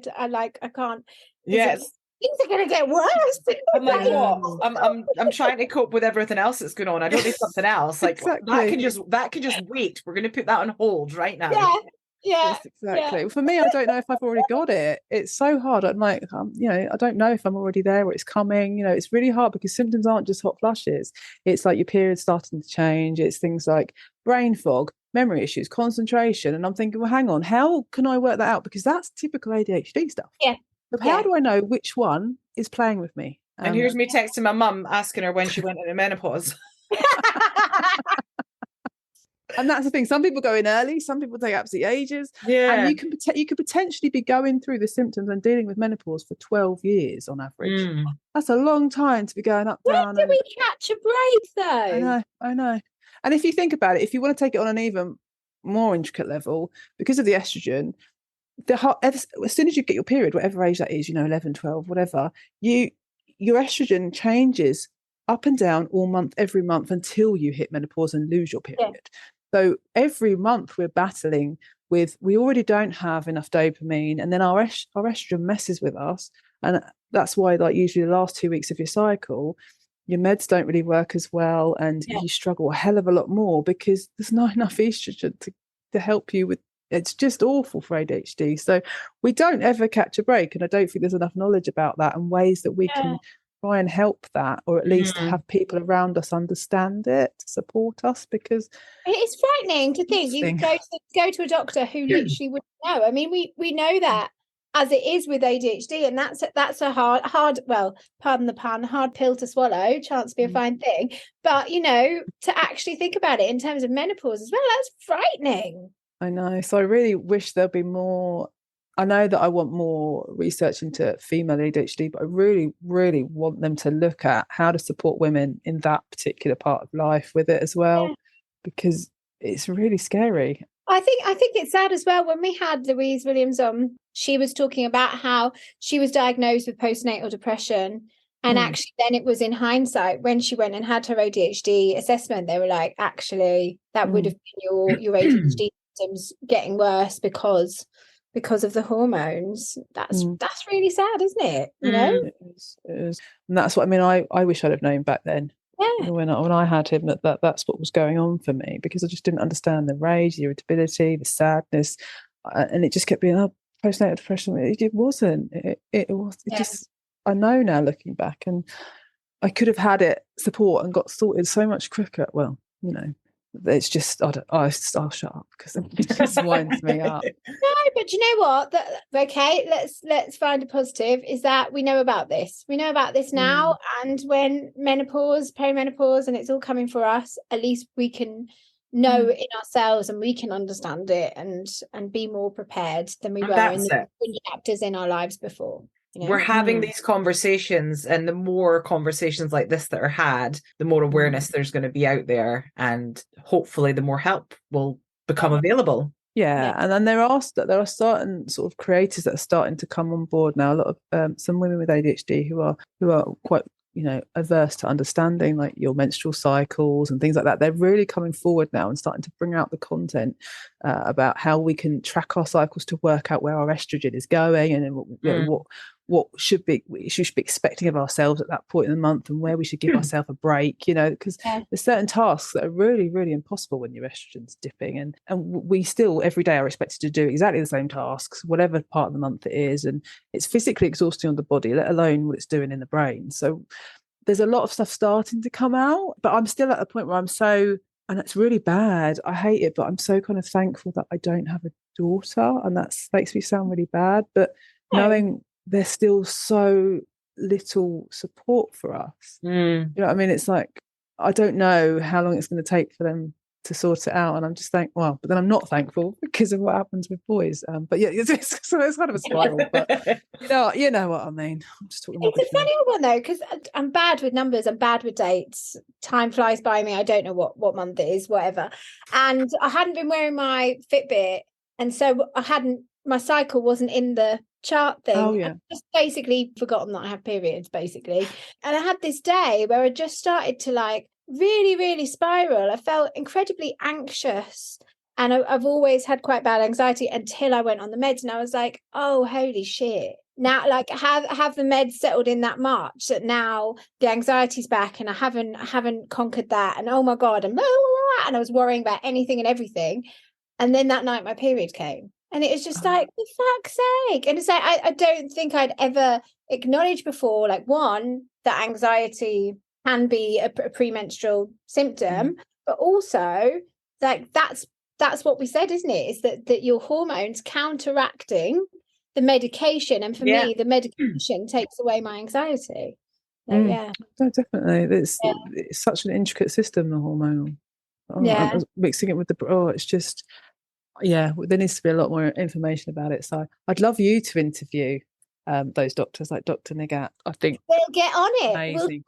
I can't. Yes. Things are going to get worse. I'm like, what? I'm trying to cope with everything else that's going on. I don't need something else. Like that can just wait. We're going to put that on hold right now. Yeah. Yes, exactly. Yeah. For me, I don't know if I've already got it. It's so hard. I'm like, I don't know if I'm already there or it's coming. It's really hard because symptoms aren't just hot flushes. It's like your period's starting to change. It's things like brain fog, memory issues, concentration. And I'm thinking, well, hang on, how can I work that out? Because that's typical ADHD stuff. Yeah. So how do I know which one is playing with me? And here's me texting my mum asking her when she went into menopause. And that's the thing. Some people go in early. Some people take absolutely ages. Yeah. And you could potentially be going through the symptoms and dealing with menopause for 12 years on average. That's a long time to be going up, down. When do we catch a break, though? I know. And if you think about it, if you want to take it on an even more intricate level, because of the estrogen, as soon as you get your period, whatever age that is, 11, 12, whatever, your estrogen changes up and down all month, every month until you hit menopause and lose your period. Yeah. So every month we're battling with, we already don't have enough dopamine, and then our estrogen messes with us. And that's why, like, usually the last 2 weeks of your cycle, your meds don't really work as well, and you struggle a hell of a lot more because there's not enough estrogen to help you with. It's just awful for ADHD. So we don't ever catch a break, and I don't think there's enough knowledge about that and ways that we can try and help that, or at least have people around us understand it, support us, because it's frightening to think you go to a doctor who literally wouldn't know. I mean, we know that as it is with ADHD, and that's a hard, well, pardon the pun, hard pill to swallow, chance to be a fine thing. But to actually think about it in terms of menopause as well, that's frightening. I know. So I really wish there'd be more. I know that I want more research into female ADHD, but I really, really want them to look at how to support women in that particular part of life with it as well, because it's really scary. I think it's sad as well. When we had Louise Williams on, she was talking about how she was diagnosed with postnatal depression. And actually, then it was in hindsight when she went and had her ADHD assessment, they were like, actually, that would have been your ADHD symptoms getting worse because of the hormones. That's really sad, isn't it? It is. And that's what I mean. I wish I'd have known back then. Yeah. When I had him, that's what was going on for me, because I just didn't understand the rage, the irritability, the sadness, and it just kept being postnatal depression. It wasn't. It was. It just. I know now, looking back, and I could have had it support and got sorted so much quicker. Well, it's just I'll shut up because it just winds me up. No, but you know what? Okay, let's find a positive. Is that we know about this. We know about this now, and when menopause, perimenopause, and it's all coming for us, at least we can know in ourselves, and we can understand it and be more prepared than we were in the chapters in our lives before. We're having these conversations, and the more conversations like this that are had, the more awareness there's going to be out there, and hopefully the more help will become available. Yeah, and then there are certain sort of creators that are starting to come on board now. A lot of some women with ADHD who are quite averse to understanding like your menstrual cycles and things like that. They're really coming forward now and starting to bring out the content about how we can track our cycles to work out where our estrogen is going and what we should be expecting of ourselves at that point in the month and where we should give ourselves a break, because there's certain tasks that are really, really impossible when your estrogen's dipping, and we still every day are expected to do exactly the same tasks, whatever part of the month it is, and it's physically exhausting on the body, let alone what it's doing in the brain. So there's a lot of stuff starting to come out, but I'm still at a point where and it's really bad, I hate it, but I'm so kind of thankful that I don't have a daughter, and that makes me sound really bad, but knowing there's still so little support for us. You know what I mean? It's like, I don't know how long it's going to take for them to sort it out, and I'm just but then I'm not thankful because of what happens with boys. But yeah, it's kind of a spiral. But you know what I mean. I'm just talking. It's a funny one though, because I'm bad with numbers. I'm bad with dates. Time flies by me. I don't know what month it is, whatever. And I hadn't been wearing my Fitbit, and so my cycle wasn't in the chart thing. Oh yeah. I just basically forgotten that I have periods, basically. And I had this day where I just started to like really, really spiral. I felt incredibly anxious, and I've always had quite bad anxiety until I went on the meds, and I was like, oh holy shit. Now, like, have the meds settled in that much that now the anxiety's back, and I haven't conquered that, and oh my god, and I was worrying about anything and everything. And then that night my period came. And it was just like, for fuck's sake. And it's like, I don't think I'd ever acknowledged before, like, one, that anxiety can be a premenstrual symptom, but also, like, that's what we said, isn't it? Is that your hormones counteracting the medication. And for me, the medication takes away my anxiety. So, yeah. No, definitely. It's such an intricate system, the hormonal. I'm mixing it with it's just... Yeah, there needs to be a lot more information about it. So I'd love you to interview those doctors, like Dr. Nigat. I think they'll get on it. Amazing.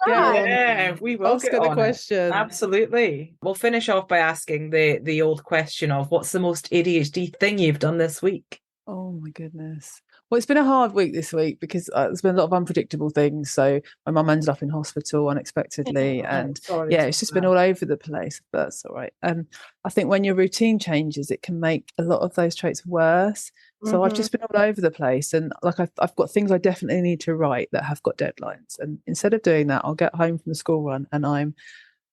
We will ask her the question. Absolutely. We'll finish off by asking the old question of what's the most ADHD thing you've done this week? Oh my goodness. Well, it's been a hard week this week because there's been a lot of unpredictable things. So my mum ended up in hospital unexpectedly, and it's just been all over the place. But that's all right. I think when your routine changes, it can make a lot of those traits worse. So I've just been all over the place, and like I've got things I definitely need to write that have got deadlines. And instead of doing that, I'll get home from the school run and I'm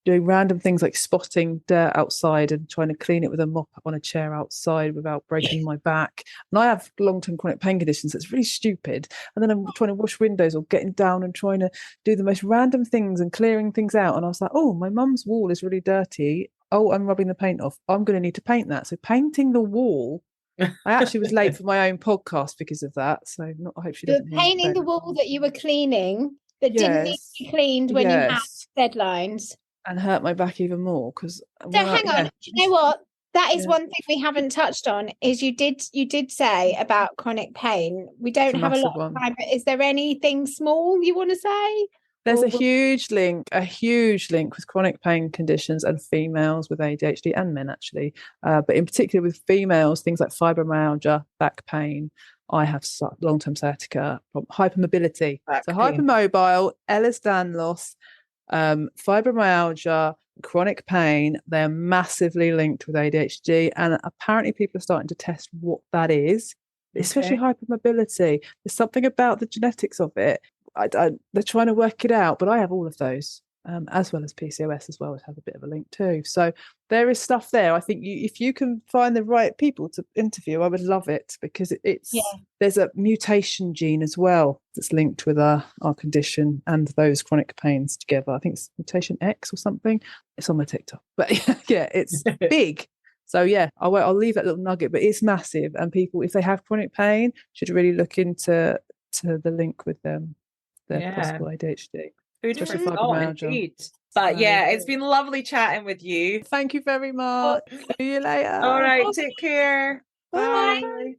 doing random things like spotting dirt outside and trying to clean it with a mop on a chair outside without breaking my back. And I have long-term chronic pain conditions, so it's really stupid. And then I'm trying to wash windows or getting down and trying to do the most random things and clearing things out. And I was like, oh, my mum's wall is really dirty. Oh, I'm rubbing the paint off. I'm going to need to paint that. So painting the wall. I actually was late for my own podcast because of that. So I hope she doesn't. Painting the wall that you were cleaning that didn't need to be cleaned when you had deadlines. And hurt my back even more because. So hang on, do you know what? That is one thing we haven't touched on. Is you did say about chronic pain. We don't have a lot of time. But is there anything small you want to say? There's a huge link with chronic pain conditions and females with ADHD and men actually, but in particular with females, things like fibromyalgia, back pain. I have long-term sciatica, hypermobility, hypermobile, Ehlers-Danlos. Fibromyalgia, chronic pain, they're massively linked with ADHD, and apparently people are starting to test what that is, especially hypermobility. There's something about the genetics of it. They're trying to work it out, but I have all of those, as well as PCOS as well, which have a bit of a link too. So there is stuff there. I think if you can find the right people to interview, I would love it, because there's a mutation gene as well that's linked with our condition and those chronic pains together. I think it's mutation X or something. It's on my TikTok, but it's big. So I'll leave that little nugget, but it's massive, and people, if they have chronic pain, should really look into the link with them, their possible ADHD. But it's been lovely chatting with you. Thank you very much. See you later. All right, take care. Bye.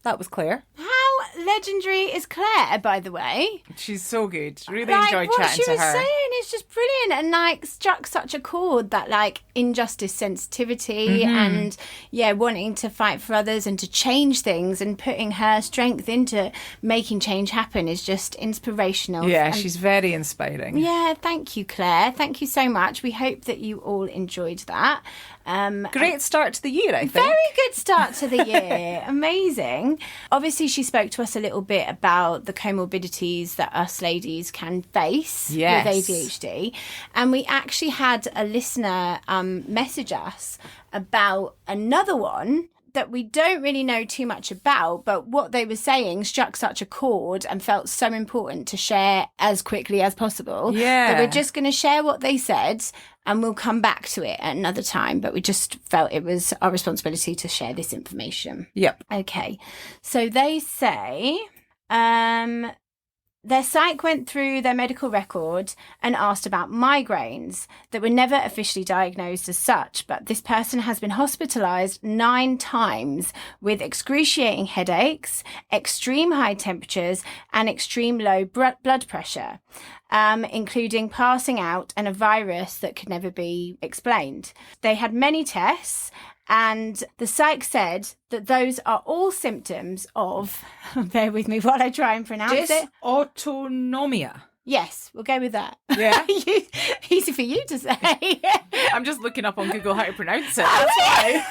That was Claire. How legendary is Claire, by the way. She's so good. Really enjoyed chatting to her. What she was saying is just brilliant, and like struck such a chord, that like injustice sensitivity and wanting to fight for others and to change things, and putting her strength into making change happen is just inspirational. Yeah, and she's very inspiring. yeah, thank you, Claire. Thank you so much. We hope that you all enjoyed that. Great start to the year, I think. Very good start to the year. Amazing. Obviously, she spoke to us a little bit about the comorbidities that us ladies can face with ADHD. And we actually had a listener message us about another one that we don't really know too much about, but what they were saying struck such a chord and felt so important to share as quickly as possible. Yeah. That we're just going to share what they said, and we'll come back to it at another time. But we just felt it was our responsibility to share this information. Yep. Okay. So they say their psych went through their medical record and asked about migraines that were never officially diagnosed as such, but this person has been hospitalised 9 times with excruciating headaches, extreme high temperatures and extreme low blood pressure, including passing out and a virus that could never be explained. They had many tests, and the psych said that those are all symptoms of, bear with me while I try and pronounce it. Dysautonomia. Yes, we'll go with that. Yeah. Easy for you to say. I'm just looking up on Google how to pronounce it. That's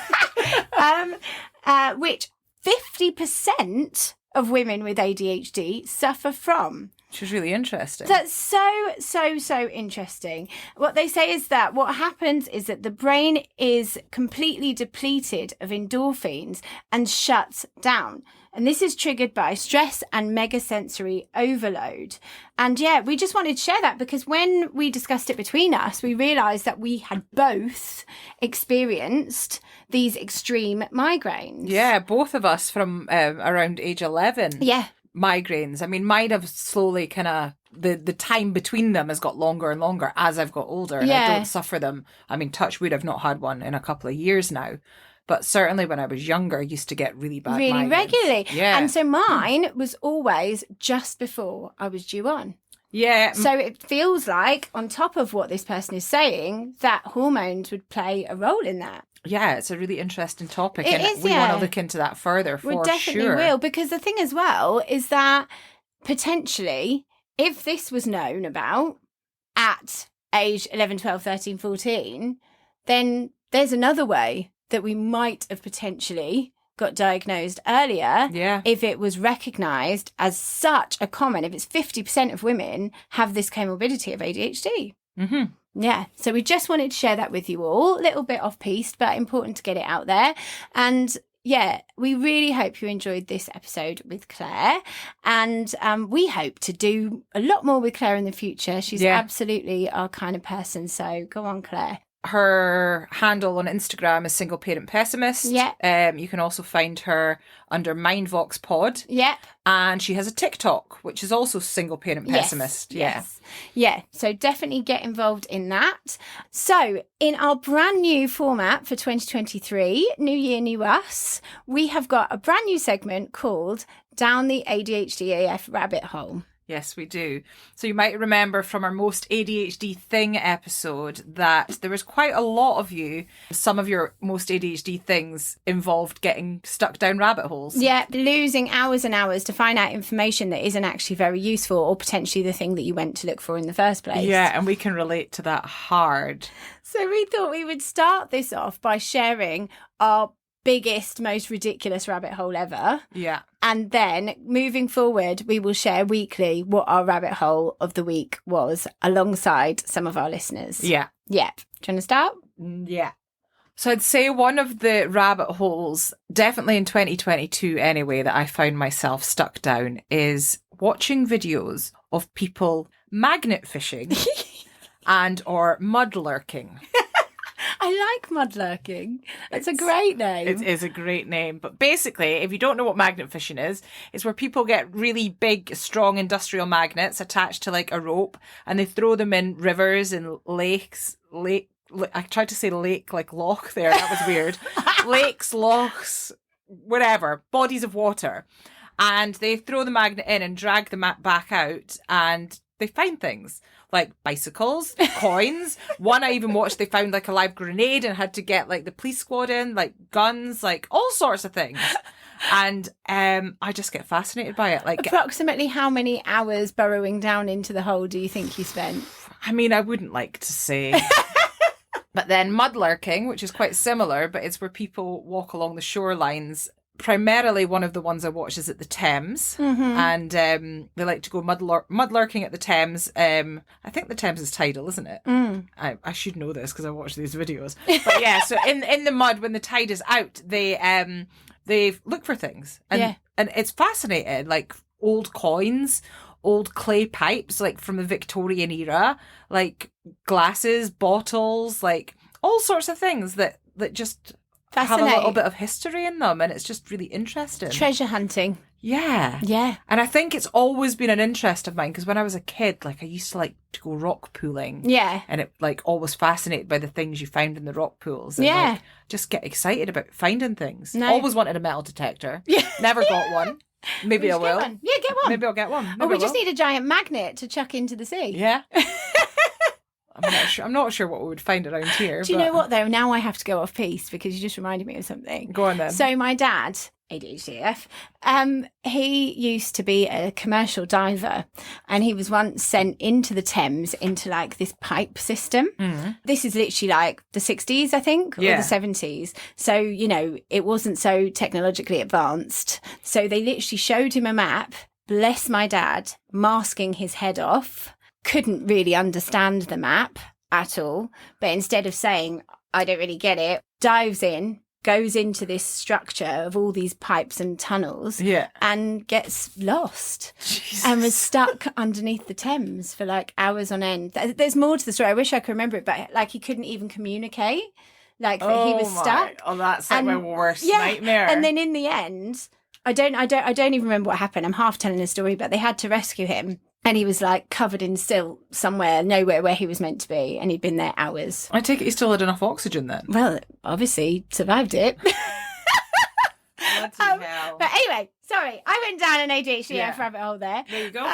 why. Which 50% of women with ADHD suffer from. Which is really interesting. That's so interesting. What they say is that what happens is that the brain is completely depleted of endorphins and shuts down. And this is triggered by stress and megasensory overload. And yeah, we just wanted to share that because when we discussed it between us, we realised that we had both experienced these extreme migraines. Yeah, both of us from around age 11. Yeah. Migraines. I mean, mine have slowly kind of, the time between them has got longer and longer as I've got older, and I don't suffer them. I mean, touch wood, I've not had one in a couple of years now, but certainly when I was younger, I used to get really bad migraines. Regularly. Yeah. And so mine was always just before I was due on. Yeah. So it feels like, on top of what this person is saying, that hormones would play a role in that. Yeah, it's a really interesting topic, It and is, we want to look into that further for sure. We definitely will, because the thing as well is that potentially, if this was known about at age 11, 12, 13, 14, then there's another way that we might have potentially got diagnosed earlier if it was recognised as such a common, if it's 50% of women have this comorbidity of ADHD. Mm-hmm. Yeah, so we just wanted to share that with you all. A little bit off-piste, but important to get it out there. And yeah, we really hope you enjoyed this episode with Claire. And we hope to do a lot more with Claire in the future. She's absolutely our kind of person. So go on, Claire. Her handle on Instagram is Single Parent Pessimist. Yeah. You can also find her under Mind Vox Pod. Yep. And she has a TikTok, which is also Single Parent Pessimist. Yes. Yeah. So definitely get involved in that. So in our brand new format for 2023, New Year, New Us, we have got a brand new segment called Down the ADHD AF Rabbit Hole. Yes, we do. So you might remember from our most ADHD thing episode that there was quite a lot of you. Some of your most ADHD things involved getting stuck down rabbit holes. Yeah, losing hours and hours to find out information that isn't actually very useful or potentially the thing that you went to look for in the first place. Yeah, and we can relate to that hard. So we thought we would start this off by sharing our biggest, most ridiculous rabbit hole ever. Yeah. And then moving forward, we will share weekly what our rabbit hole of the week was alongside some of our listeners. Yeah. Yep. Do you want to start? Yeah. So I'd say one of the rabbit holes, definitely in 2022 anyway, that I found myself stuck down is watching videos of people magnet fishing and or mud lurking. I like mud lurking. It's a great name. It is a great name. But basically, if you don't know what magnet fishing is, it's where people get really big, strong industrial magnets attached to like a rope and they throw them in rivers and lakes. I tried to say lake like loch there. That was weird. Lakes, lochs, whatever, bodies of water. and they throw the magnet in and drag the map back out, and they find things like bicycles, coins. One I even watched, they found like a live grenade and had to get like the police squad in, like guns, like all sorts of things. And I just get fascinated by it. Like, approximately how many hours burrowing down into the hole do you think you spent? I mean, I wouldn't like to say. But then mudlarking, which is quite similar, but it's where people walk along the shorelines. Primarily, one of the ones I watch is at the Thames, and they like to go mudlarking at the Thames. I think the Thames is tidal, isn't it? I should know this because I watch these videos. But yeah, so in the mud when the tide is out, they look for things, and it's fascinating, like old coins, old clay pipes, like from the Victorian era, like glasses, bottles, like all sorts of things that just have a little bit of history in them, and it's just really interesting. Treasure hunting. Yeah. And I think it's always been an interest of mine, because when I was a kid, like I used to like to go rock pooling. Yeah. And it like always fascinated by the things you found in the rock pools. And, like, just get excited about finding things. No. Always wanted a metal detecctor. Yeah. Never got one. Maybe I will. Get one. Yeah, get one. Maybe I'll get one. We just need a giant magnet to chuck into the sea. Yeah. I'm not sure what we would find around here. Do you know what though? Now I have to go off piece because you just reminded me of something. Go on then. So my dad, ADHD, he used to be a commercial diver, and he was once sent into the Thames into like this pipe system. This is literally like the 60s, I think, or the 70s. So, you know, it wasn't so technologically advanced. So they literally showed him a map, bless my dad, masking his head off, couldn't really understand the map at all, but instead of saying, I don't really get it, dives in, goes into this structure of all these pipes and tunnels, and gets lost. Jesus. And was stuck underneath the Thames for like hours on end. There's more to the story. I wish I could remember it, but like he couldn't even communicate, like that he was stuck. Oh, that's like my worst nightmare. And then in the end, I don't even remember what happened. I'm half telling the story, but they had to rescue him. And he was like covered in silt somewhere, nowhere where he was meant to be. And he'd been there hours. I take it he still had enough oxygen then. Well, obviously survived it. But anyway, sorry, I went down an ADHD rabbit hole there. There you go.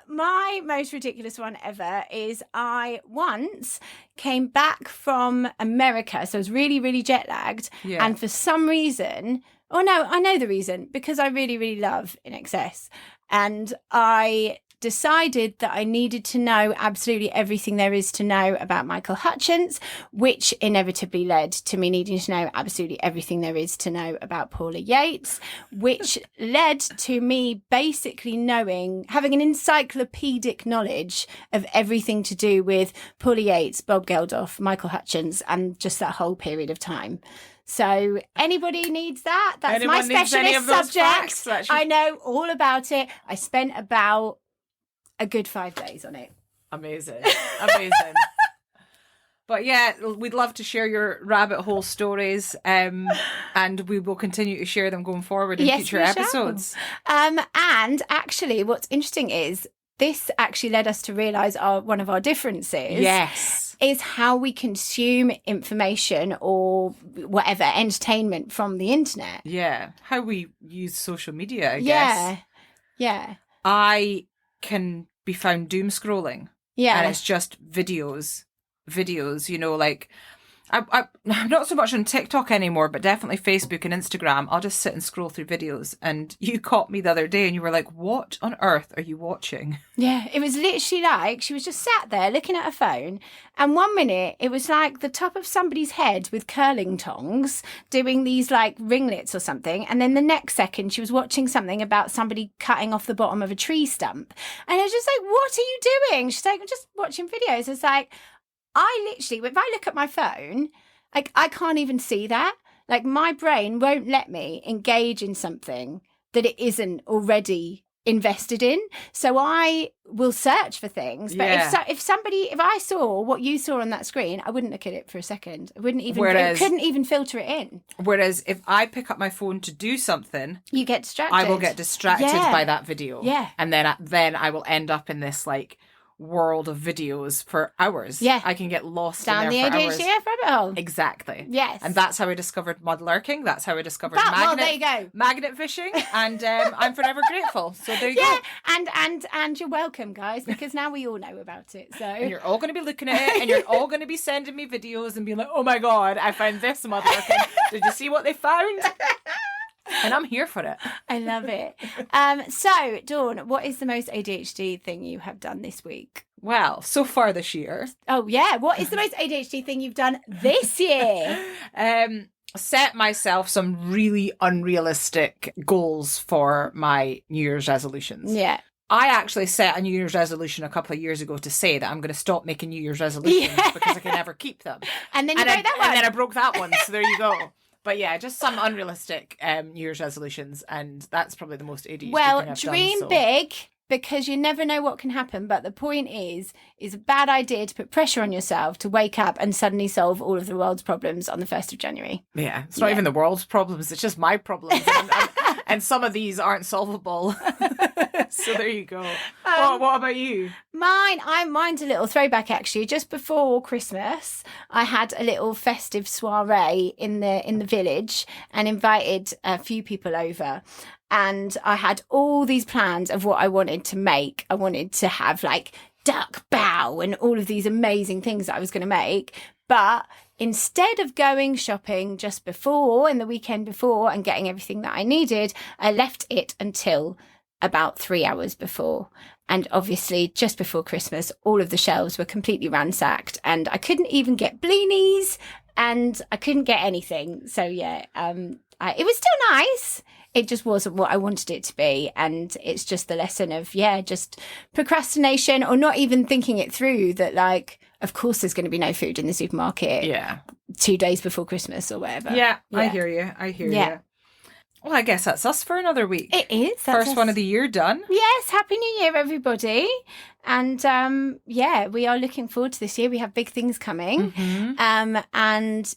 My most ridiculous one ever is I once came back from America. So I was really, really jet lagged. Yeah. And for some reason, I know the reason, because I really, really love In Excess. And I decided that I needed to know absolutely everything there is to know about Michael Hutchence, which inevitably led to me needing to know absolutely everything there is to know about Paula Yates, which led to me basically having an encyclopedic knowledge of everything to do with Paula Yates, Bob Geldof, Michael Hutchence, and just that whole period of time. So anybody needs that? That's Anyone my specialist subject. Facts, I know all about it. I spent about a good 5 days on it. Amazing. But yeah, we'd love to share your rabbit hole stories, and we will continue to share them going forward in future episodes. And actually, what's interesting is this actually led us to realise one of our differences. Yes. Is how we consume information or whatever, entertainment from the internet. Yeah. How we use social media, I guess. Yeah. I can be found doom scrolling. Yeah. And it's just videos, you know, like I'm not so much on TikTok anymore, but definitely Facebook and Instagram. I'll just sit and scroll through videos. And you caught me the other day and you were like, what on earth are you watching? Yeah, it was literally like she was just sat there looking at her phone. And 1 minute it was like the top of somebody's head with curling tongs doing these like ringlets or something. And then the next second she was watching something about somebody cutting off the bottom of a tree stump. And I was just like, what are you doing? She's like, I'm just watching videos. It's like, I literally, if I look at my phone, like I can't even see that. Like my brain won't let me engage in something that it isn't already invested in. So I will search for things. But if I saw what you saw on that screen, I wouldn't look at it for a second. I wouldn't even, couldn't even filter it in. Whereas if I pick up my phone to do something, you get distracted. I will get distracted by that video. Yeah. And then I will end up in this like world of videos for hours. Yeah. I can get lost Down in the there for hours. ADHD rabbit hole. Exactly. Yes. And that's how I discovered mudlarking. That's how I discovered Well, there you go. magnet fishing. And I'm forever grateful. So there you go. And you're welcome, guys, because now we all know about it. So And you're all going to be looking at it, and you're all going to be sending me videos and being like, oh my God, I found this mudlarking. Did you see what they found? And I'm here for it. I love it. So, Dawn, what is the most ADHD thing you have done this week? Well, so far this year. Oh, yeah. What is the most ADHD thing you've done this year? Set myself some really unrealistic goals for my New Year's resolutions. Yeah. I actually set a New Year's resolution a couple of years ago to say that I'm going to stop making New Year's resolutions because I can never keep them. And then you broke that one. And then I broke that one. So there you go. But yeah, just some unrealistic New Year's resolutions, and that's probably the most ADHD well, thing I've dream done, big, because you never know what can happen. But the point is a bad idea to put pressure on yourself to wake up and suddenly solve all of the world's problems on the 1st of January. Yeah, it's not even the world's problems; it's just my problems, and some of these aren't solvable. So there you go. What about you? Mine's a little throwback actually. Just before Christmas, I had a little festive soiree in the village and invited a few people over. And I had all these plans of what I wanted to make. I wanted to have like duck bao and all of these amazing things that I was going to make. But instead of going shopping just before and the weekend before and getting everything that I needed, I left it until about 3 hours before. And obviously, just before Christmas, all of the shelves were completely ransacked and I couldn't even get blinis and I couldn't get anything. So, yeah, it was still nice. It just wasn't what I wanted it to be. And it's just the lesson of, just procrastination or not even thinking it through that, like, of course, there's going to be no food in the supermarket 2 days before Christmas or whatever. Yeah. I hear you. You. Well, I guess that's us for another week. It is. First one of the year done. Yes. Happy New Year, everybody. And we are looking forward to this year. We have big things coming. Mm-hmm. And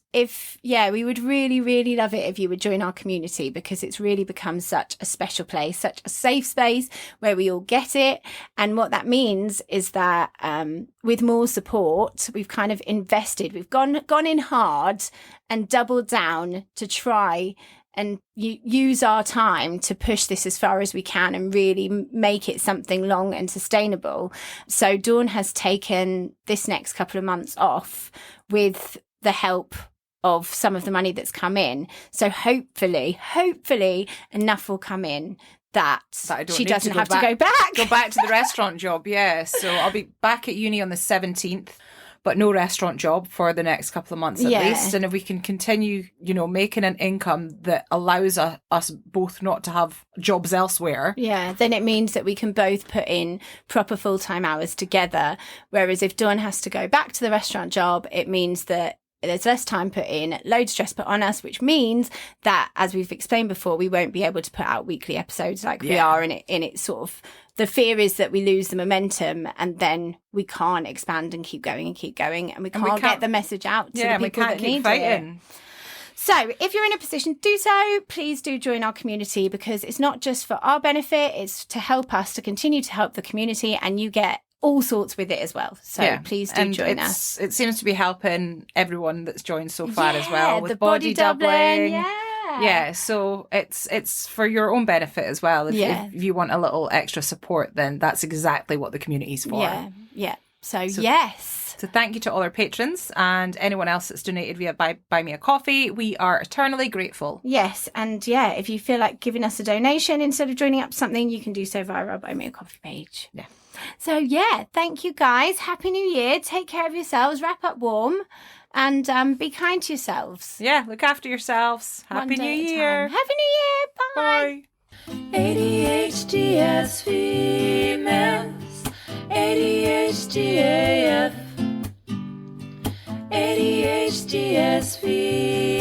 we would really, really love it if you would join our community, because it's really become such a special place, such a safe space where we all get it. And what that means is that with more support, we've kind of invested, we've gone in hard and doubled down to try and use our time to push this as far as we can and really make it something long and sustainable. So Dawn has taken this next couple of months off with the help of some of the money that's come in. So hopefully enough will come in that she doesn't have to go back. Go back to the restaurant job, yeah. So I'll be back at uni on the 17th. But no restaurant job for the next couple of months at least. And if we can continue, making an income that allows us both not to have jobs elsewhere. Yeah, then it means that we can both put in proper full-time hours together. Whereas if Dawn has to go back to the restaurant job, it means that there's less time put in, loads of stress put on us, which means that, as we've explained before, we won't be able to put out weekly episodes like we are. And it sort of, the fear is that we lose the momentum and then we can't expand and keep going and we can't get the message out to the people that need it. So if you're in a position to do so, please do join our community, because it's not just for our benefit, it's to help us to continue to help the community, and you get all sorts with it as well. So please do join us. It seems to be helping everyone that's joined so far as well, with the body doubling. Yeah, so it's for your own benefit as well. If you want a little extra support, then that's exactly what the community's for. Yeah. So yes. So thank you to all our patrons and anyone else that's donated via Buy Me a Coffee. We are eternally grateful. Yes, and if you feel like giving us a donation instead of joining up something, you can do so via our Buy Me a Coffee page. Yeah. So thank you guys. Happy New Year. Take care of yourselves. Wrap up warm. And be kind to yourselves. Yeah, look after yourselves. Happy New Year. Happy New Year. Bye. ADHD as females. ADHD AF. ADHD as females.